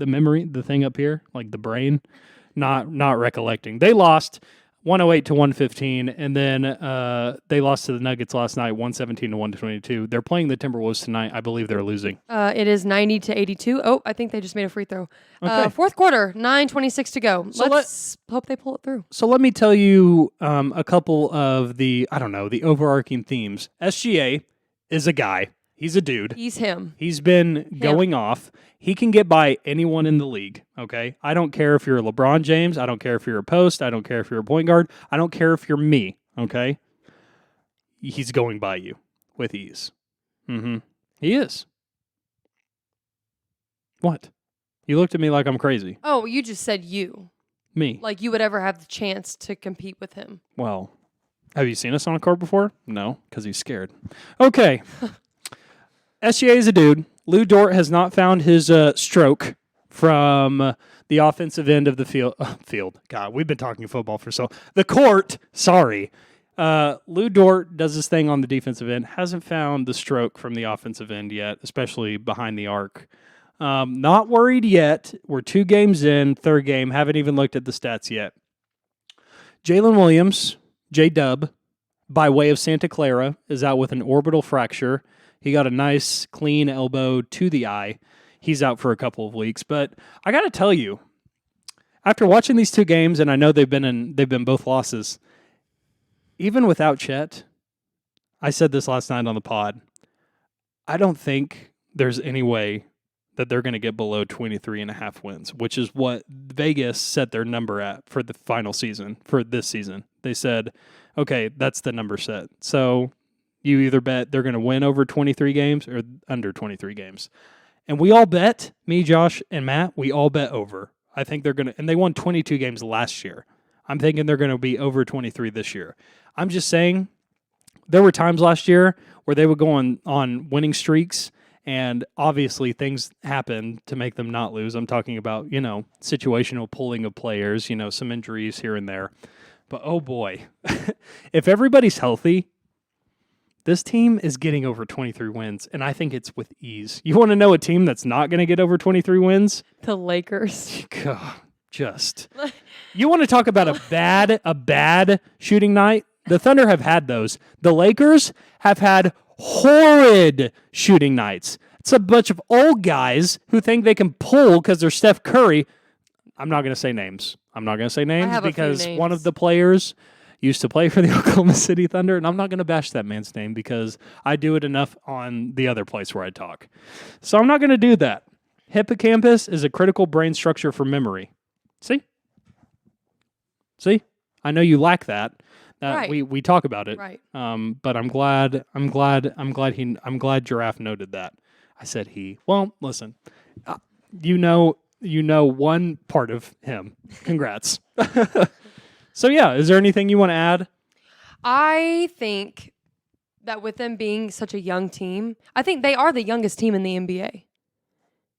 S2: memory, the thing up here, like the brain, not recollecting. They lost 108-115, and then they lost to the Nuggets last night, 117-122. They're playing the Timberwolves tonight. I believe they're losing.
S1: It is 90-82. Oh, I think they just made a free throw.
S2: Okay.
S1: Fourth quarter, 9:26 to go.
S2: So
S1: Let's hope they pull it through.
S2: So let me tell you a couple of the overarching themes. SGA is a guy. He's a dude.
S1: He's him.
S2: He's been going off. He can get by anyone in the league, okay? I don't care if you're LeBron James. I don't care if you're a post. I don't care if you're a point guard. I don't care if you're me, okay? He's going by you with ease. He is. What? You looked at me like I'm crazy.
S1: Oh, you just said you.
S2: Me.
S1: Like you would ever have the chance to compete with him.
S2: Well, have you seen us on a court before? No, because he's scared. Okay. SGA is a dude. Lou Dort has not found his stroke from the offensive end of the field. God, we've been talking football for the court. Sorry. Lou Dort does his thing on the defensive end. Hasn't found the stroke from the offensive end yet, especially behind the arc. Not worried yet. We're 2 games in, third game. Haven't even looked at the stats yet. Jalen Williams, J-Dub, by way of Santa Clara, is out with an orbital fracture. He got a nice, clean elbow to the eye. He's out for a couple of weeks. But I got to tell you, after watching these 2 games, and I know they've been both losses, even without Chet, I said this last night on the pod, I don't think there's any way that they're going to get below 23.5 wins, which is what Vegas set their number at for the final season, for this season. They said, okay, that's the number set. So you either bet they're going to win over 23 games or under 23 games. And we all bet, me, Josh, and Matt, we all bet over. I think they're going to, and they won 22 games last year. I'm thinking they're going to be over 23 this year. I'm just saying, there were times last year where they would go on winning streaks, and obviously things happen to make them not lose. I'm talking about, situational pulling of players, some injuries here and there. But oh boy, if everybody's healthy, this team is getting over 23 wins, and I think it's with ease. You want to know a team that's not going to get over 23 wins?
S1: The Lakers.
S2: God, you want to talk about a bad shooting night? The Thunder have had those. The Lakers have had horrid shooting nights. It's a bunch of old guys who think they can pull because they're Steph Curry. I'm not going to say names. Because one of the players used to play for the Oklahoma City Thunder, and I'm not going to bash that man's name because I do it enough on the other place where I talk. So I'm not going to do that. Hippocampus is a critical brain structure for memory. See? I know you lack that.
S1: Right.
S2: We talk about it.
S1: Right.
S2: But I'm glad Giraffe noted that. I said he. Well, listen. You know one part of him. Congrats. So yeah, is there anything you want to add?
S1: I think that with them being such a young team, I think they are the youngest team in the NBA.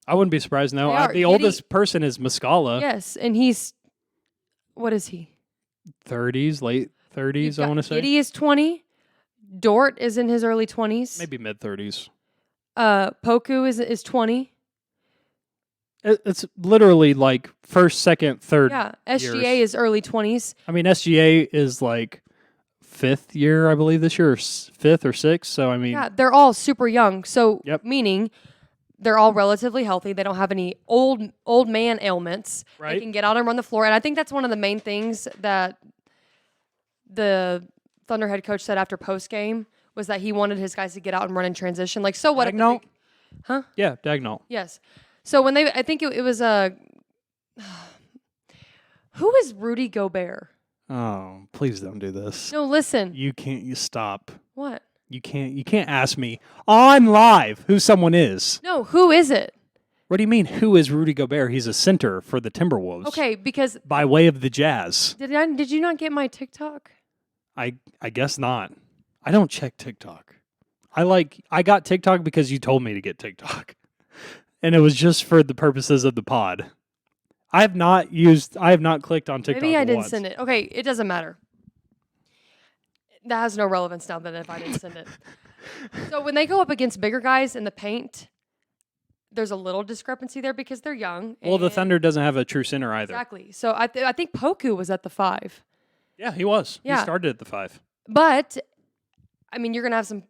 S2: I wouldn't be surprised. No,
S1: They are.
S2: the oldest person is Muscala.
S1: Yes, and he's, what is he?
S2: 30s, late 30s, I want to say.
S1: Giddey is 20. Dort is in his early 20s.
S2: Maybe mid 30s.
S1: Poku is 20.
S2: It's literally like first, second, third.
S1: Yeah, SGA
S2: years.
S1: is early 20s.
S2: I mean, SGA is like 5th year, I believe, this year, or 5th or 6th. So, I mean.
S1: Yeah, they're all super young. So,
S2: Yep.
S1: meaning they're all relatively healthy. They don't have any old man ailments.
S2: Right.
S1: They can get out and run the floor. And I think that's one of the main things that the Thunder head coach said after post game was that he wanted his guys to get out and run in transition. Like, so what?
S2: Dagnall?
S1: Huh?
S2: Yeah, Dagnall.
S1: Yes. So when I think it was who is Rudy Gobert?
S2: Oh, please don't do this.
S1: No, listen.
S2: You can't. You stop.
S1: What?
S2: You can't ask me on live who someone is.
S1: No, who is it?
S2: What do you mean? Who is Rudy Gobert? He's a center for the Timberwolves.
S1: Okay, because
S2: By way of the Jazz.
S1: did you not get my TikTok?
S2: I guess not. I don't check TikTok. I got TikTok because you told me to get TikTok. And it was just for the purposes of the pod. I have not clicked on TikTok.
S1: Maybe I didn't
S2: once.
S1: send it. Okay, it doesn't matter. That has no relevance now that if I didn't send it. So when they go up against bigger guys in the paint, there's a little discrepancy there because they're young.
S2: Well, the
S1: and-
S2: Thunder doesn't have a true center either.
S1: Exactly. So I think Poku was at the 5.
S2: Yeah, he was.
S1: Yeah.
S2: He started at the 5.
S1: But, I mean, you're going to have some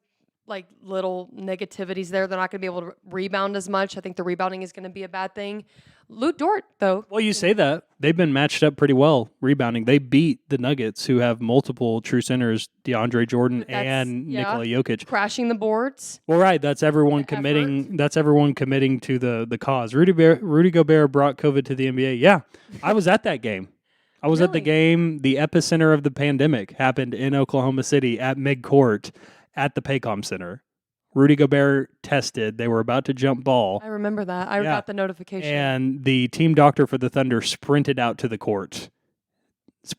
S1: like little negativities there. They're not going to be able to rebound as much. I think the rebounding is going to be a bad thing. Lou Dort, though.
S2: Well, you say that. They've been matched up pretty well rebounding. They beat the Nuggets, who have multiple true centers, DeAndre Jordan
S1: That's-
S2: and
S1: yeah.
S2: Nikola Jokic.
S1: Crashing the boards.
S2: Well, right. That's everyone
S1: The
S2: committing. That's everyone committing to the cause. Rudy Gobert brought COVID to the NBA. Yeah, I was at that game. I was at the
S1: Really?
S2: game. The epicenter of the pandemic happened in Oklahoma City at midcourt at the Paycom Center. Rudy Gobert tested. They were about to jump ball,
S1: I remember that. I
S2: Yeah.
S1: got the notification.
S2: and the team doctor for the Thunder sprinted out to the court,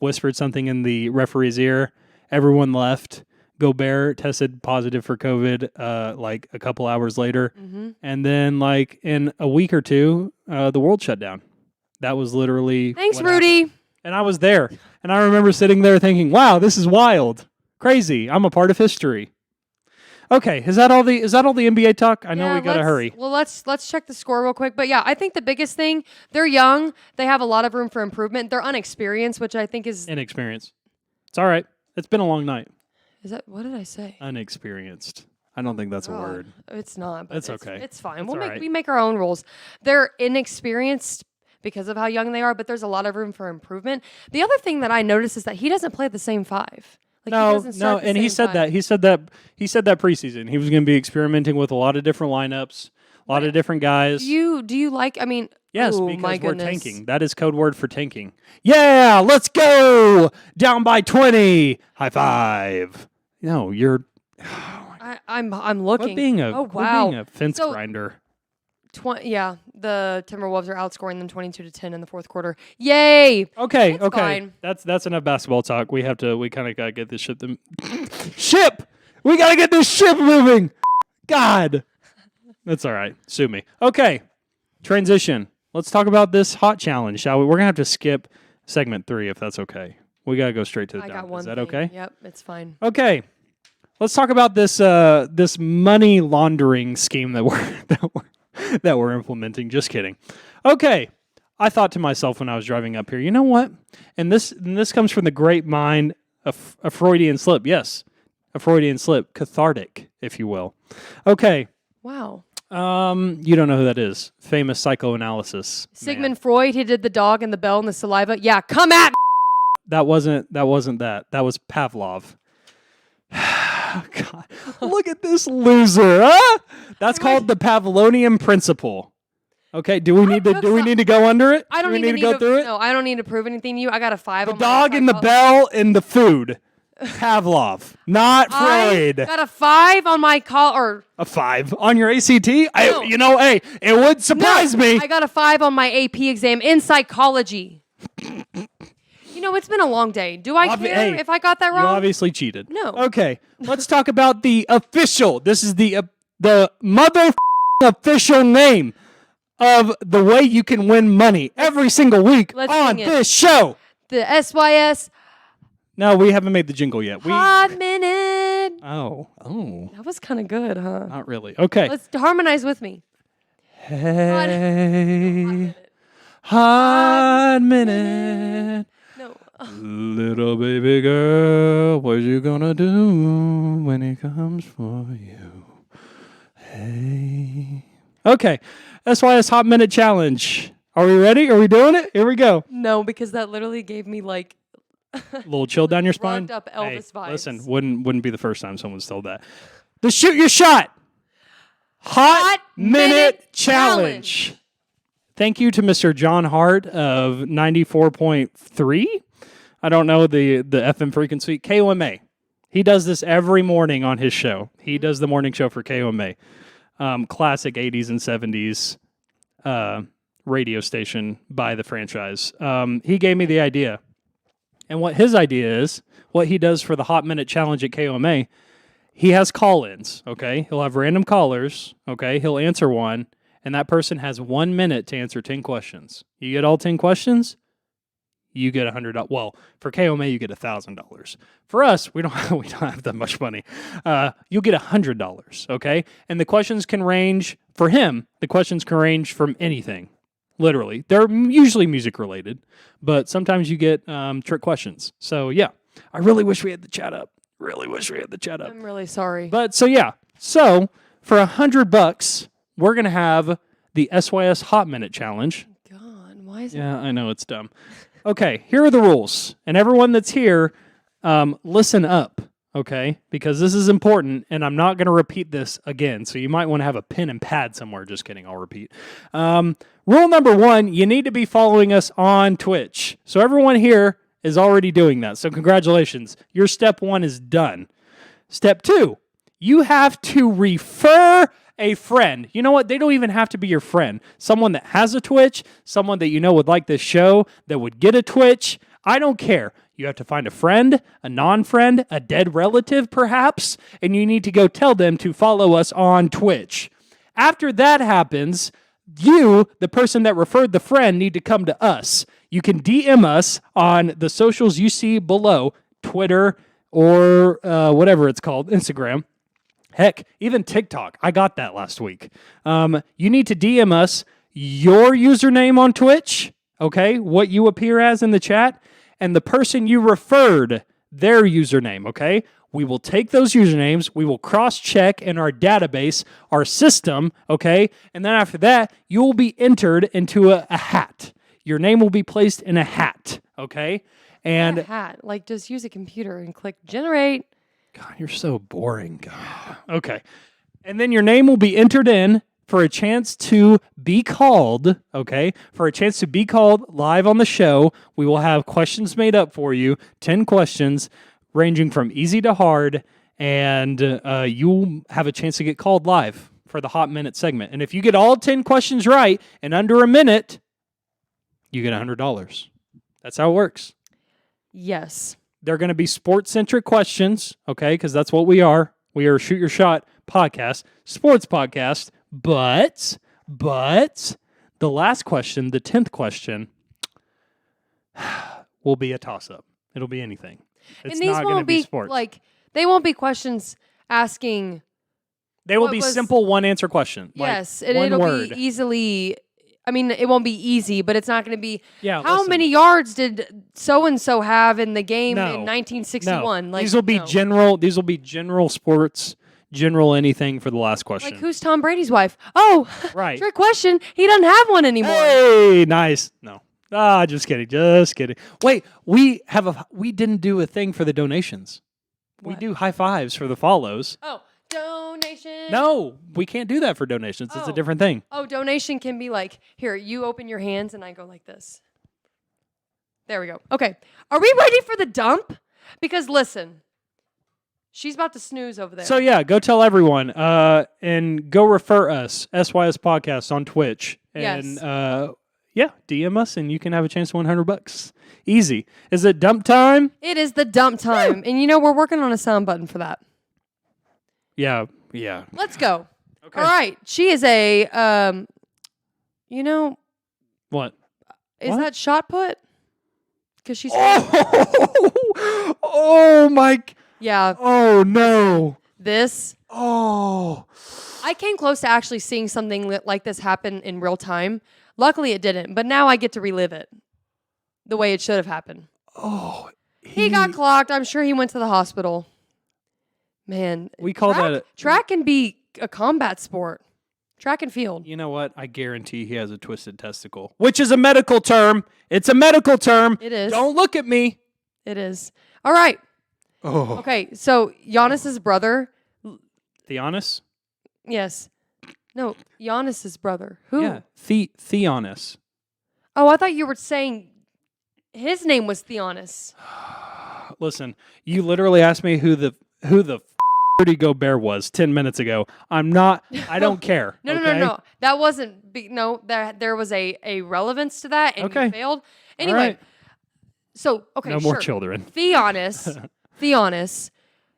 S2: whispered something in the referee's ear. Everyone left. Gobert tested positive for COVID like a couple hours later.
S1: Mm-hmm.
S2: And then, like, in a week or two, the world shut down. That was literally
S1: Thanks,
S2: what happened.
S1: Rudy.
S2: And I was there. And I remember sitting there thinking, wow, this is wild. Crazy. I'm a part of history. Okay, is that all the NBA talk? I know we gotta hurry.
S1: Well, let's check the score real quick. But yeah, I think the biggest thing, they're young. They have a lot of room for improvement. They're unexperienced, which I think is
S2: Inexperienced. It's all right. It's been a long night.
S1: that what did I say?
S2: Unexperienced. I don't think that's a
S1: God,
S2: word.
S1: It's not. But
S2: It's okay.
S1: It's fine.
S2: It's
S1: We'll
S2: all
S1: make
S2: right.
S1: we make our own rules. They're inexperienced because of how young they are, but there's a lot of room for improvement. The other thing that I noticed is that he doesn't play the same 5. Like, he doesn't start the
S2: and he
S1: same
S2: said that. He said that preseason. He was going to be experimenting with a lot of different lineups, a lot of different guys.
S1: Do you like? I mean,
S2: Yes,
S1: ooh,
S2: because
S1: my
S2: we're
S1: goodness.
S2: tanking. That is code word for tanking. Yeah, let's go. Down by 20. High five. No, you're
S1: I'm
S2: quit
S1: looking.
S2: being a,
S1: oh
S2: quit
S1: wow.
S2: being a fence
S1: So-
S2: grinder.
S1: Yeah, the Timberwolves are outscoring them 22-10 in the fourth quarter. Yay!
S2: Okay,
S1: It's
S2: okay.
S1: fine.
S2: That's enough basketball talk. We kind of got to get this ship ship. We got to get this ship moving. God. That's all right. Sue me. Okay. Transition. Let's talk about this hot challenge, shall we? We're going to have to skip segment 3 if that's okay. We got to go straight to the
S1: I
S2: dump.
S1: got one.
S2: Is that
S1: thing.
S2: okay?
S1: Yep, it's fine.
S2: Okay. Let's talk about this this money laundering scheme that we're implementing. Just kidding. Okay. I thought to myself when I was driving up here, you know what? And this comes from the great mind of a Freudian slip. Yes. A Freudian slip, cathartic, if you will. Okay.
S1: Wow.
S2: You don't know who that is. Famous psychoanalysis.
S1: Sigmund Freud, he did the dog and the bell and the saliva. Yeah, come at me.
S2: That wasn't that. That was Pavlov. God, look at this loser, huh? That's called the Pavlonian principle. Okay, do we need to go under it?
S1: I don't
S2: do we
S1: even
S2: need to go through it?
S1: No, I don't need to prove anything to you. I got a 5
S2: The
S1: on my
S2: dog and the
S1: psycho-
S2: bell and the food. Pavlov, not
S1: I
S2: Freud.
S1: got a 5 on my call or
S2: A 5 on your ACT?
S1: No.
S2: Hey, it would surprise me.
S1: I got a 5 on my AP exam in psychology. You know, it's been a long day. Do I care
S2: Hey,
S1: if I got that
S2: You
S1: wrong?
S2: obviously cheated.
S1: No.
S2: Okay, let's talk about the official. This is the mother official name of the way you can win money every single week
S1: Let's
S2: on
S1: sing it.
S2: this show.
S1: The SYS
S2: No, we haven't made the jingle yet.
S1: Hot Minute.
S2: Oh,
S1: That was kind of good, huh?
S2: not really. Okay.
S1: Let's harmonize with me.
S2: Hey, hot minute.
S1: No.
S2: Little baby girl, what you gonna do when he comes for you? Hey. Okay, SYS Hot Minute Challenge. Are we ready? Are we doing it? Here we go.
S1: No, because that literally gave me like
S2: A little chill down your spine.
S1: Rugged up Elvis vibes.
S2: Listen, wouldn't be the first time someone's told that. The shoot your shot. Hot, minute challenge. Thank you to Mr. John Hart of 94.3. I don't know the FM frequency. KOMA. He does this every morning on his show. He does the morning show for KOMA. Classic 80s and 70s radio station by the franchise. He gave me the idea. And what his idea is, what he does for the Hot Minute Challenge at KOMA, he has call-ins, okay? He'll have random callers, okay? He'll answer one, and that person has 1 minute to answer 10 questions. You get all 10 questions, you get $100. Well, for KOMA, you get $1,000. For us, we don't have that much money. You'll get $100, okay? And the questions can range, for him, the questions can range from anything, literally. They're usually music-related, but sometimes you get trick questions. So, yeah, I really wish we had the chat up.
S1: I'm really sorry.
S2: But, so, yeah. So, for $100, we're going to have the SYS Hot Minute Challenge.
S1: God, why is it?
S2: Yeah, I know, it's dumb. Okay, here are the rules. And everyone that's here, listen up, okay? Because this is important, and I'm not going to repeat this again. So you might want to have a pen and pad somewhere. Just kidding, I'll repeat. Rule number 1, you need to be following us on Twitch. So everyone here is already doing that. So congratulations. Your step 1 is done. Step 2, you have to refer a friend. You know what? They don't even have to be your friend. Someone that has a Twitch, someone that you know would like this show, that would get a Twitch. I don't care. You have to find a friend, a non-friend, a dead relative perhaps, and you need to go tell them to follow us on Twitch. After that happens, you, the person that referred the friend, need to come to us. You can DM us on the socials you see below, Twitter or whatever it's called, Instagram. Heck, even TikTok. I got that last week. You need to DM us your username on Twitch, okay, what you appear as in the chat, and the person you referred, their username, okay? We will take those usernames, we will cross-check in our database, our system, okay? And then after that, you will be entered into a hat. Your name will be placed in a hat, okay? And
S1: a hat. Like, just use a computer and click generate.
S2: God, you're so boring. God. Okay. And then your name will be entered in for a chance to be called, okay? For a chance to be called live on the show. We will have questions made up for you, 10 questions ranging from easy to hard, and you'll have a chance to get called live for the Hot Minute segment. And if you get all 10 questions right in under a minute, you get $100. That's how it works.
S1: Yes.
S2: They're going to be sports-centric questions, okay, because that's what we are. We are a Shoot Your Shot podcast, sports podcast, but the last question, the 10th question, will be a toss-up. It'll be anything. It's
S1: and these
S2: not going to
S1: won't
S2: be
S1: be
S2: sports.
S1: like, they won't be questions asking.
S2: They will
S1: what
S2: be
S1: was-
S2: simple one-answer question.
S1: Yes,
S2: like
S1: and
S2: one
S1: it'll
S2: word.
S1: be easily. I mean, it won't be easy, but it's not going to be.
S2: Yeah,
S1: How
S2: listen.
S1: many yards did so and so have in the game
S2: No.
S1: in 1961?
S2: No.
S1: Like,
S2: These will be
S1: no.
S2: general. These will be general sports, general anything for the last question.
S1: Like, who's Tom Brady's wife? Oh,
S2: Right.
S1: trick question. He doesn't have one anymore.
S2: Hey, nice. No. Just kidding. Just kidding. Wait, we didn't do a thing for the donations. We
S1: What?
S2: do high fives for the follows.
S1: Oh, donation.
S2: No, we can't do that for donations. It's a
S1: Oh.
S2: different thing.
S1: Oh, donation can be like, here, you open your hands and I go like this. There we go. Okay. Are we ready for the dump? Because listen, she's about to snooze over there.
S2: So yeah, go tell everyone and go refer us, SYS Podcast on Twitch. And
S1: Yes.
S2: yeah, DM us and you can have a chance to win $100. Easy. Is it dump time?
S1: It is the dump time. And you know, we're working on a sound button for that.
S2: Yeah.
S1: Let's go.
S2: Okay.
S1: All right. She is a, you know,
S2: What?
S1: is
S2: What?
S1: that shot put? Because she's,
S2: Oh my.
S1: yeah,
S2: Oh no.
S1: this.
S2: Oh.
S1: I came close to actually seeing something like this happen in real time. Luckily, it didn't, but now I get to relive it the way it should have happened.
S2: Oh.
S1: He got clocked. I'm sure he went to the hospital. Man,
S2: We call that
S1: track can be a combat sport. Track and field.
S2: You know what? I guarantee he has a twisted testicle, which is a medical term. It's a medical term.
S1: It is.
S2: Don't look at me.
S1: It is. All right.
S2: Oh.
S1: Okay. So Giannis's brother.
S2: Theonis?
S1: Yes. No, Giannis's brother. Who?
S2: Yeah, Theonis.
S1: Oh, I thought you were saying his name was Theonis.
S2: Listen, you literally asked me who the Rudy Gobert was 10 minutes ago. I'm not. I don't care.
S1: No,
S2: okay?
S1: no. That wasn't. No, there was a relevance to that, and
S2: Okay.
S1: you failed. Anyway,
S2: right.
S1: so okay,
S2: No
S1: sure.
S2: more children.
S1: Theonis.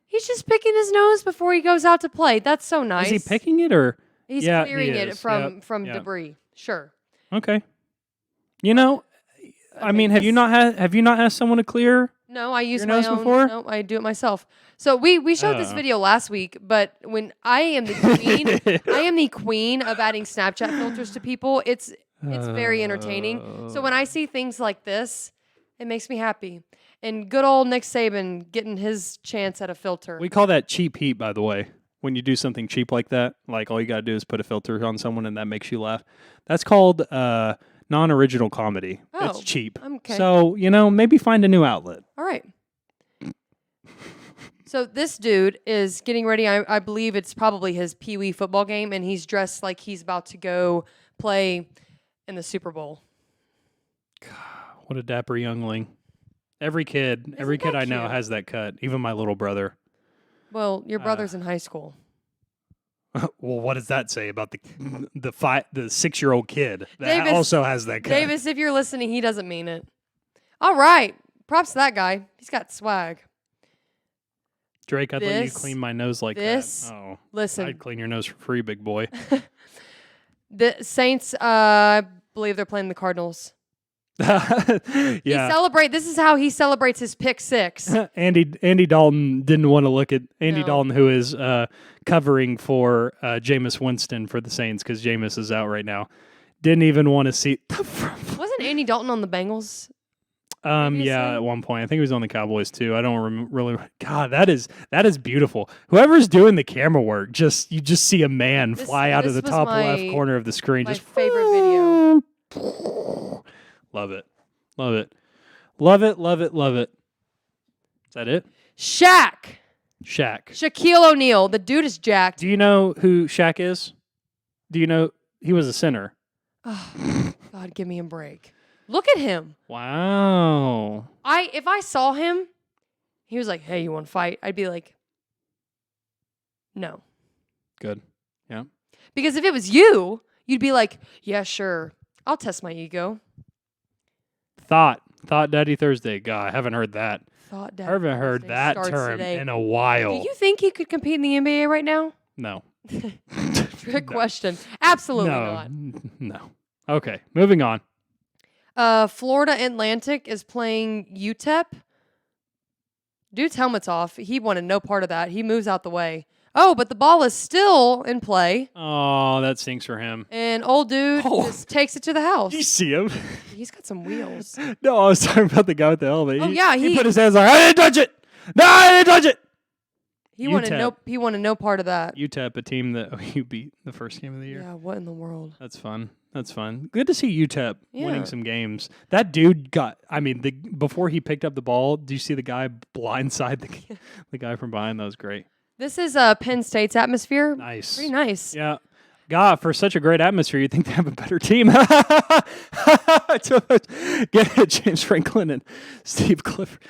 S1: He's just picking his nose before he goes out to play. That's so nice.
S2: Is he picking it or?
S1: He's
S2: Yeah,
S1: clearing
S2: he
S1: it
S2: is.
S1: from
S2: Yep.
S1: debris. Sure.
S2: Okay. You know, I mean, have you not asked someone to clear?
S1: No, I use
S2: Your
S1: my
S2: nose
S1: own.
S2: before?
S1: No, I do it myself. So we showed this
S2: Oh.
S1: video last week, but when I am the queen, I am the queen of adding Snapchat filters to people. It's very entertaining. So when I see things like this, it makes me happy. And good old Nick Saban getting his chance at a filter.
S2: We call that cheap heat, by the way. When you do something cheap like that, like all you gotta do is put a filter on someone and that makes you laugh. That's called non-original comedy. It's
S1: Oh,
S2: cheap.
S1: okay.
S2: So, maybe find a new outlet.
S1: All right. So this dude is getting ready. I believe it's probably his Pee Wee football game, and he's dressed like he's about to go play in the Super Bowl.
S2: What a dapper youngling. Every kid
S1: that
S2: I know
S1: cute?
S2: has that cut. Even my little brother.
S1: Well, your brother's in high school.
S2: Well, what does that say about the 6-year-old kid that
S1: Davis-
S2: also has that cut?
S1: Davis, if you're listening, he doesn't mean it. All right. Props to that guy. He's got swag.
S2: Drake, I'd let you
S1: This-
S2: clean my nose like
S1: this-
S2: that. Oh,
S1: Listen,
S2: I'd clean your nose for free, big boy.
S1: the Saints, I believe they're playing the Cardinals. He
S2: Yeah.
S1: this is how he celebrates his pick six.
S2: Andy Dalton didn't want to look at Andy
S1: No.
S2: Dalton, who is covering for Jameis Winston for the Saints because Jameis is out right now. Didn't even want to see.
S1: Wasn't Andy Dalton on the Bengals?
S2: Yeah,
S1: previously?
S2: at one point I think he was on the Cowboys too. I don't really. God, that is beautiful. Whoever's doing the camera work, you just see a man fly out of the
S1: this was
S2: top
S1: my-
S2: left corner of the screen.
S1: my
S2: Just
S1: favorite video.
S2: Love it, love it, love it, love it, love it. Is that it?
S1: Shaq.
S2: Shaq.
S1: Shaquille O'Neal. The dude is jacked.
S2: Do you know who Shaq is? Do you know he was a center?
S1: Oh, God, give me a break. Look at him.
S2: Wow.
S1: If I saw him, he was like, "Hey, you want to fight?" I'd be like, "No."
S2: Good. Yeah.
S1: Because if it was you, you'd be like, "Yeah, sure. I'll test my ego."
S2: Thought Daddy Thursday. God, I haven't heard that.
S1: Thought
S2: I haven't heard
S1: Thursday
S2: that
S1: starts
S2: term
S1: today.
S2: in a while.
S1: Do you think he could compete in the NBA right now?
S2: No.
S1: Trick question. Absolutely
S2: no.
S1: not.
S2: No. Okay, moving on.
S1: Florida Atlantic is playing UTEP. Dude's helmet's off. He wanted no part of that. He moves out the way. Oh, but the ball is still in play.
S2: Oh, that stinks for him.
S1: And old dude
S2: Oh.
S1: just takes it to the house.
S2: Did you see him?
S1: He's got some wheels.
S2: No, I was talking about the guy with the helmet.
S1: Oh, yeah,
S2: he
S1: he-
S2: put his hands like, I didn't touch it. No, I didn't touch it.
S1: He wanted
S2: UTEP.
S1: he wanted no part of that.
S2: UTEP, a team that you beat the first game of the year.
S1: Yeah, what in the world?
S2: That's fun. That's fun. Good to see UTEP winning
S1: Yeah.
S2: some games. That dude before he picked up the ball, do you see the guy blindside the guy from behind? That was great.
S1: This is Penn State's atmosphere.
S2: Nice.
S1: Pretty nice.
S2: Yeah. God, for such a great atmosphere, you'd think they have a better team. Get James Franklin and Steve Clifford.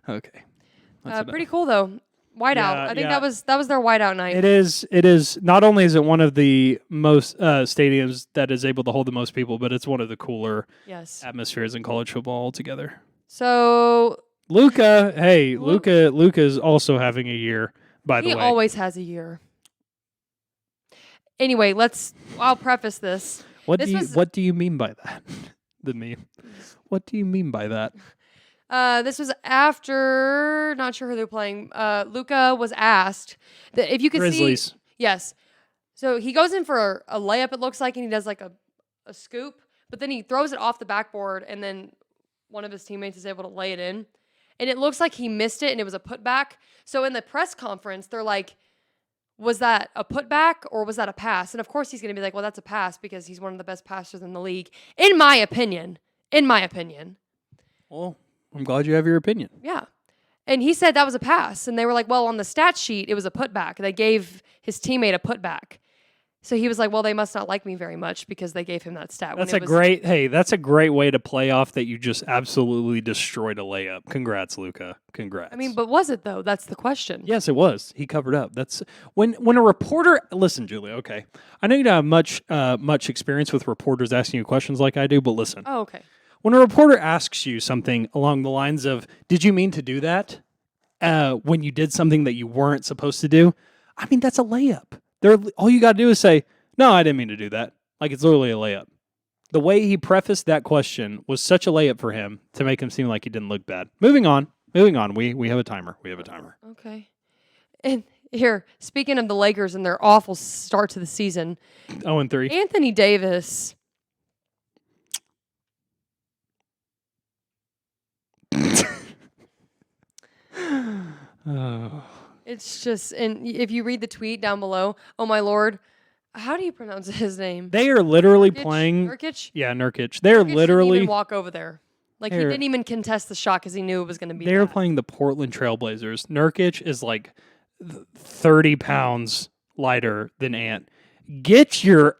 S2: Okay. That's enough.
S1: Pretty cool though. Whiteout.
S2: Yeah,
S1: I think
S2: yeah.
S1: that was their whiteout night.
S2: It is. Not only is it one of the most stadiums that is able to hold the most people, but it's one of the cooler
S1: Yes.
S2: atmospheres in college football altogether.
S1: So
S2: Luca, hey,
S1: Lu-
S2: Luca's also having a year, by the
S1: he
S2: way.
S1: always has a year. Anyway, I'll preface this.
S2: What
S1: this
S2: do you mean by that? The meme. What do you mean by that?
S1: This was after, not sure who they're playing. Luca was asked that if you could
S2: Grizzlies.
S1: see. Yes. So he goes in for a layup, it looks like, and he does like a scoop, but then he throws it off the backboard, and then one of his teammates is able to lay it in. And it looks like he missed it, and it was a putback. So in the press conference, they're like, was that a putback or was that a pass? And of course he's going to be like, well, that's a pass because he's one of the best passers in the league, in my opinion. In my opinion.
S2: Well, I'm glad you have your opinion.
S1: Yeah. And he said that was a pass. And they were like, well, on the stat sheet, it was a putback. They gave his teammate a putback. So he was like, well, they must not like me very much because they gave him that stat. when
S2: That's
S1: it
S2: a
S1: was-
S2: great. Hey, that's a great way to play off that you just absolutely destroyed a layup. Congrats, Luca. Congrats.
S1: I mean, but was it though? That's the question.
S2: yes, it was. He covered up. That's when a reporter. Listen, Julia. Okay, I know you don't have much experience with reporters asking you questions like I do, but listen.
S1: Oh, okay.
S2: When a reporter asks you something along the lines of, "Did you mean to do that?" When you did something that you weren't supposed to do, I mean that's a layup. All you got to do is say, "No, I didn't mean to do that." Like it's literally a layup. The way he prefaced that question was such a layup for him to make him seem like he didn't look bad. Moving on. We have a timer.
S1: Okay. And here, speaking of the Lakers and their awful start to the season,
S2: 0-3.
S1: Anthony Davis.
S2: Oh.
S1: It's just, and if you read the tweet down below, oh my lord, how do you pronounce his name?
S2: They are literally
S1: Nurkic?
S2: playing.
S1: Nurkic?
S2: Yeah, Nurkic. They're
S1: Nurkic didn't
S2: literally.
S1: even walk over there. Like he
S2: They're-
S1: didn't even contest the shot because he knew it was going to be.
S2: They are
S1: that.
S2: playing the Portland Trailblazers. Nurkic is like 30 pounds lighter than Ant. Get your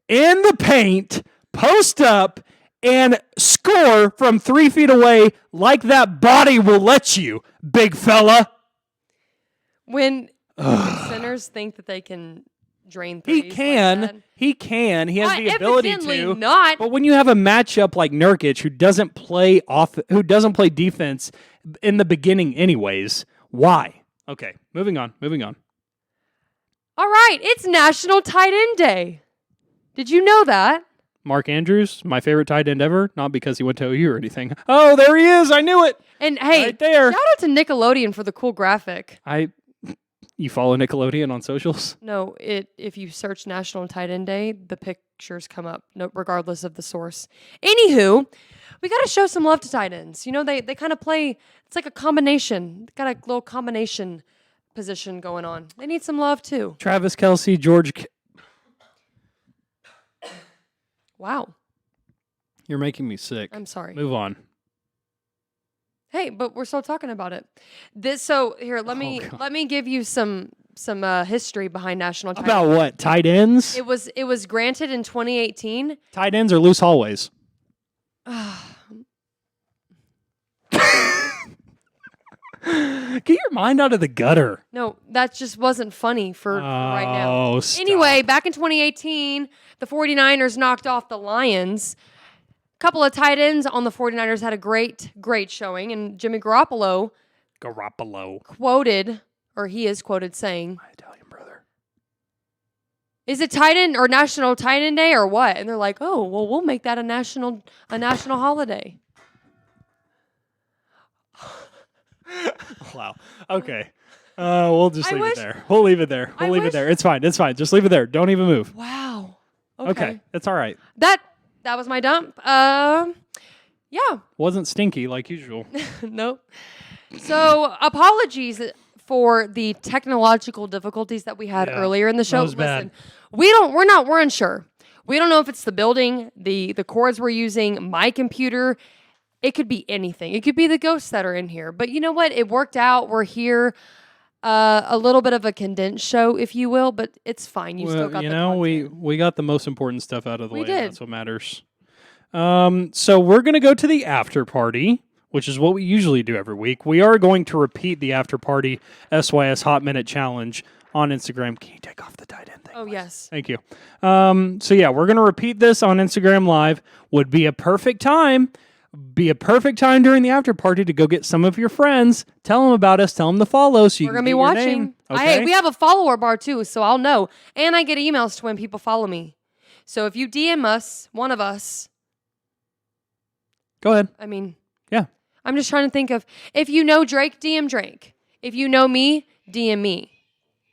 S2: in the paint, post up, and score from 3 feet away like that body will let you, big fella.
S1: When centers think that they can drain
S2: He
S1: threes.
S2: can.
S1: Like that.
S2: He can. He has
S1: Why,
S2: the ability
S1: evidently
S2: to.
S1: not.
S2: But when you have a matchup like Nurkic, who doesn't play defense in the beginning, anyways, why? Okay, moving on.
S1: All right, it's National Tight End Day. Did you know that?
S2: Mark Andrews, my favorite tight end ever, not because he went to OU or anything. Oh, there he is! I knew it.
S1: And hey,
S2: Right there.
S1: shout out to Nickelodeon for the cool graphic.
S2: You follow Nickelodeon on socials?
S1: No, if you search National Tight End Day, the pictures come up, no, regardless of the source. Anywho, we got to show some love to tight ends. You know, they kind of play. It's like a combination. Got a little combination position going on. They need some love too.
S2: Travis Kelce,
S1: Wow,
S2: you're making me sick.
S1: I'm sorry.
S2: Move on.
S1: Hey, but we're still talking about it. So here, let me give you some history behind National Tight
S2: About
S1: End.
S2: what? Tight ends?
S1: It was granted in 2018.
S2: Tight ends or loose hallways? Get your mind out of the gutter.
S1: No, that just wasn't funny for right now.
S2: Oh, stop.
S1: Anyway, back in 2018, the 49ers knocked off the Lions. A couple of tight ends on the 49ers had a great showing, and Jimmy Garoppolo he is quoted saying,
S2: My Italian brother.
S1: "Is it tight end or National Tight End Day or what?" And they're like, "Oh, well, we'll make that a national holiday."
S2: Wow. Okay. We'll just
S1: I
S2: leave
S1: wish-
S2: it there. We'll leave it there.
S1: I
S2: We'll leave it
S1: wish-
S2: there. It's fine. Just leave it there. Don't even move.
S1: Wow.
S2: Okay. It's all right.
S1: That was my dump. Yeah.
S2: Wasn't stinky like usual.
S1: Nope. So apologies for the technological difficulties that we had
S2: Yeah,
S1: earlier in the show.
S2: that was bad.
S1: We're unsure. We don't know if it's the building, the cords we're using, my computer. It could be anything. It could be the ghosts that are in here. But you know what? It worked out. We're here. A little bit of a condensed show, if you will, but it's fine. You still got the content.
S2: we got the most important stuff out of the way.
S1: We did.
S2: That's what matters. So we're gonna go to the after party, which is what we usually do every week. We are going to repeat the after party SYS Hot Minute Challenge on Instagram. Can you take off the tight end thing?
S1: Oh,
S2: please?
S1: yes.
S2: Thank you. So yeah, we're gonna repeat this on Instagram Live. Would be a perfect time. During the after party to go get some of your friends. Tell them about us. Tell them to follow. So you
S1: We're
S2: can
S1: going to be
S2: get your name.
S1: watching.
S2: Okay?
S1: Hey, we have a follower bar too, so I'll know. And I get emails to when people follow me. So if you DM us, one of us,
S2: Go ahead.
S1: I mean,
S2: Yeah.
S1: I'm just trying to think of, if you know Drake, DM Drake. If you know me, DM me.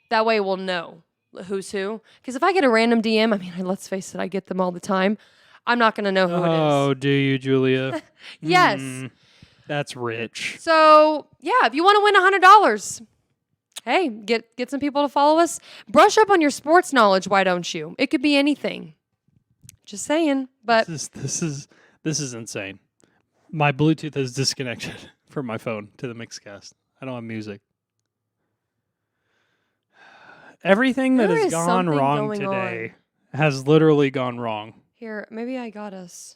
S1: That way we'll know who's who. Because if I get a random DM, I mean, let's face it, I get them all the time. I'm not going to know who it is.
S2: Oh, do you, Julia?
S1: Yes.
S2: That's rich.
S1: So, yeah, if you want to win $100, hey, get some people to follow us. Brush up on your sports knowledge, why don't you? It could be anything. Just saying. But
S2: This is insane. My Bluetooth is disconnected from my phone to the Mixcast. I don't have music. Everything that
S1: There
S2: has
S1: is
S2: gone
S1: something
S2: wrong
S1: going
S2: today has literally gone wrong.
S1: Here, maybe I got us.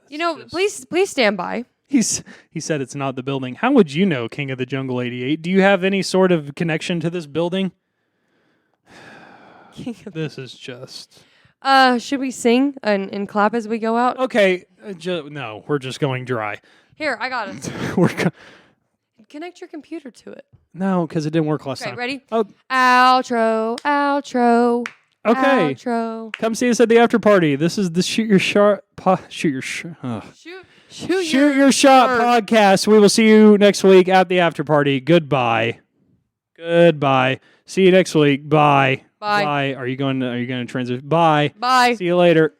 S2: God,
S1: Please stand by.
S2: He said it's not the building. How would you know, King of the Jungle 88? Do you have any sort of connection to this building? This is just...
S1: Should we sing and clap as we go out?
S2: Okay, no, we're just going dry.
S1: Here, I got it. Connect your computer to it.
S2: No, because it didn't work last
S1: Okay,
S2: time.
S1: ready?
S2: Oh,
S1: Outro, outro.
S2: okay.
S1: Outro.
S2: Come see us at the after party. This is the Shoot Your Shot
S1: Shoot
S2: your shot podcast. We will see you next week at the after party. Goodbye. Goodbye. See you next week. Bye.
S1: Bye.
S2: Bye. Are you going to transition? Bye.
S1: Bye.
S2: See you later.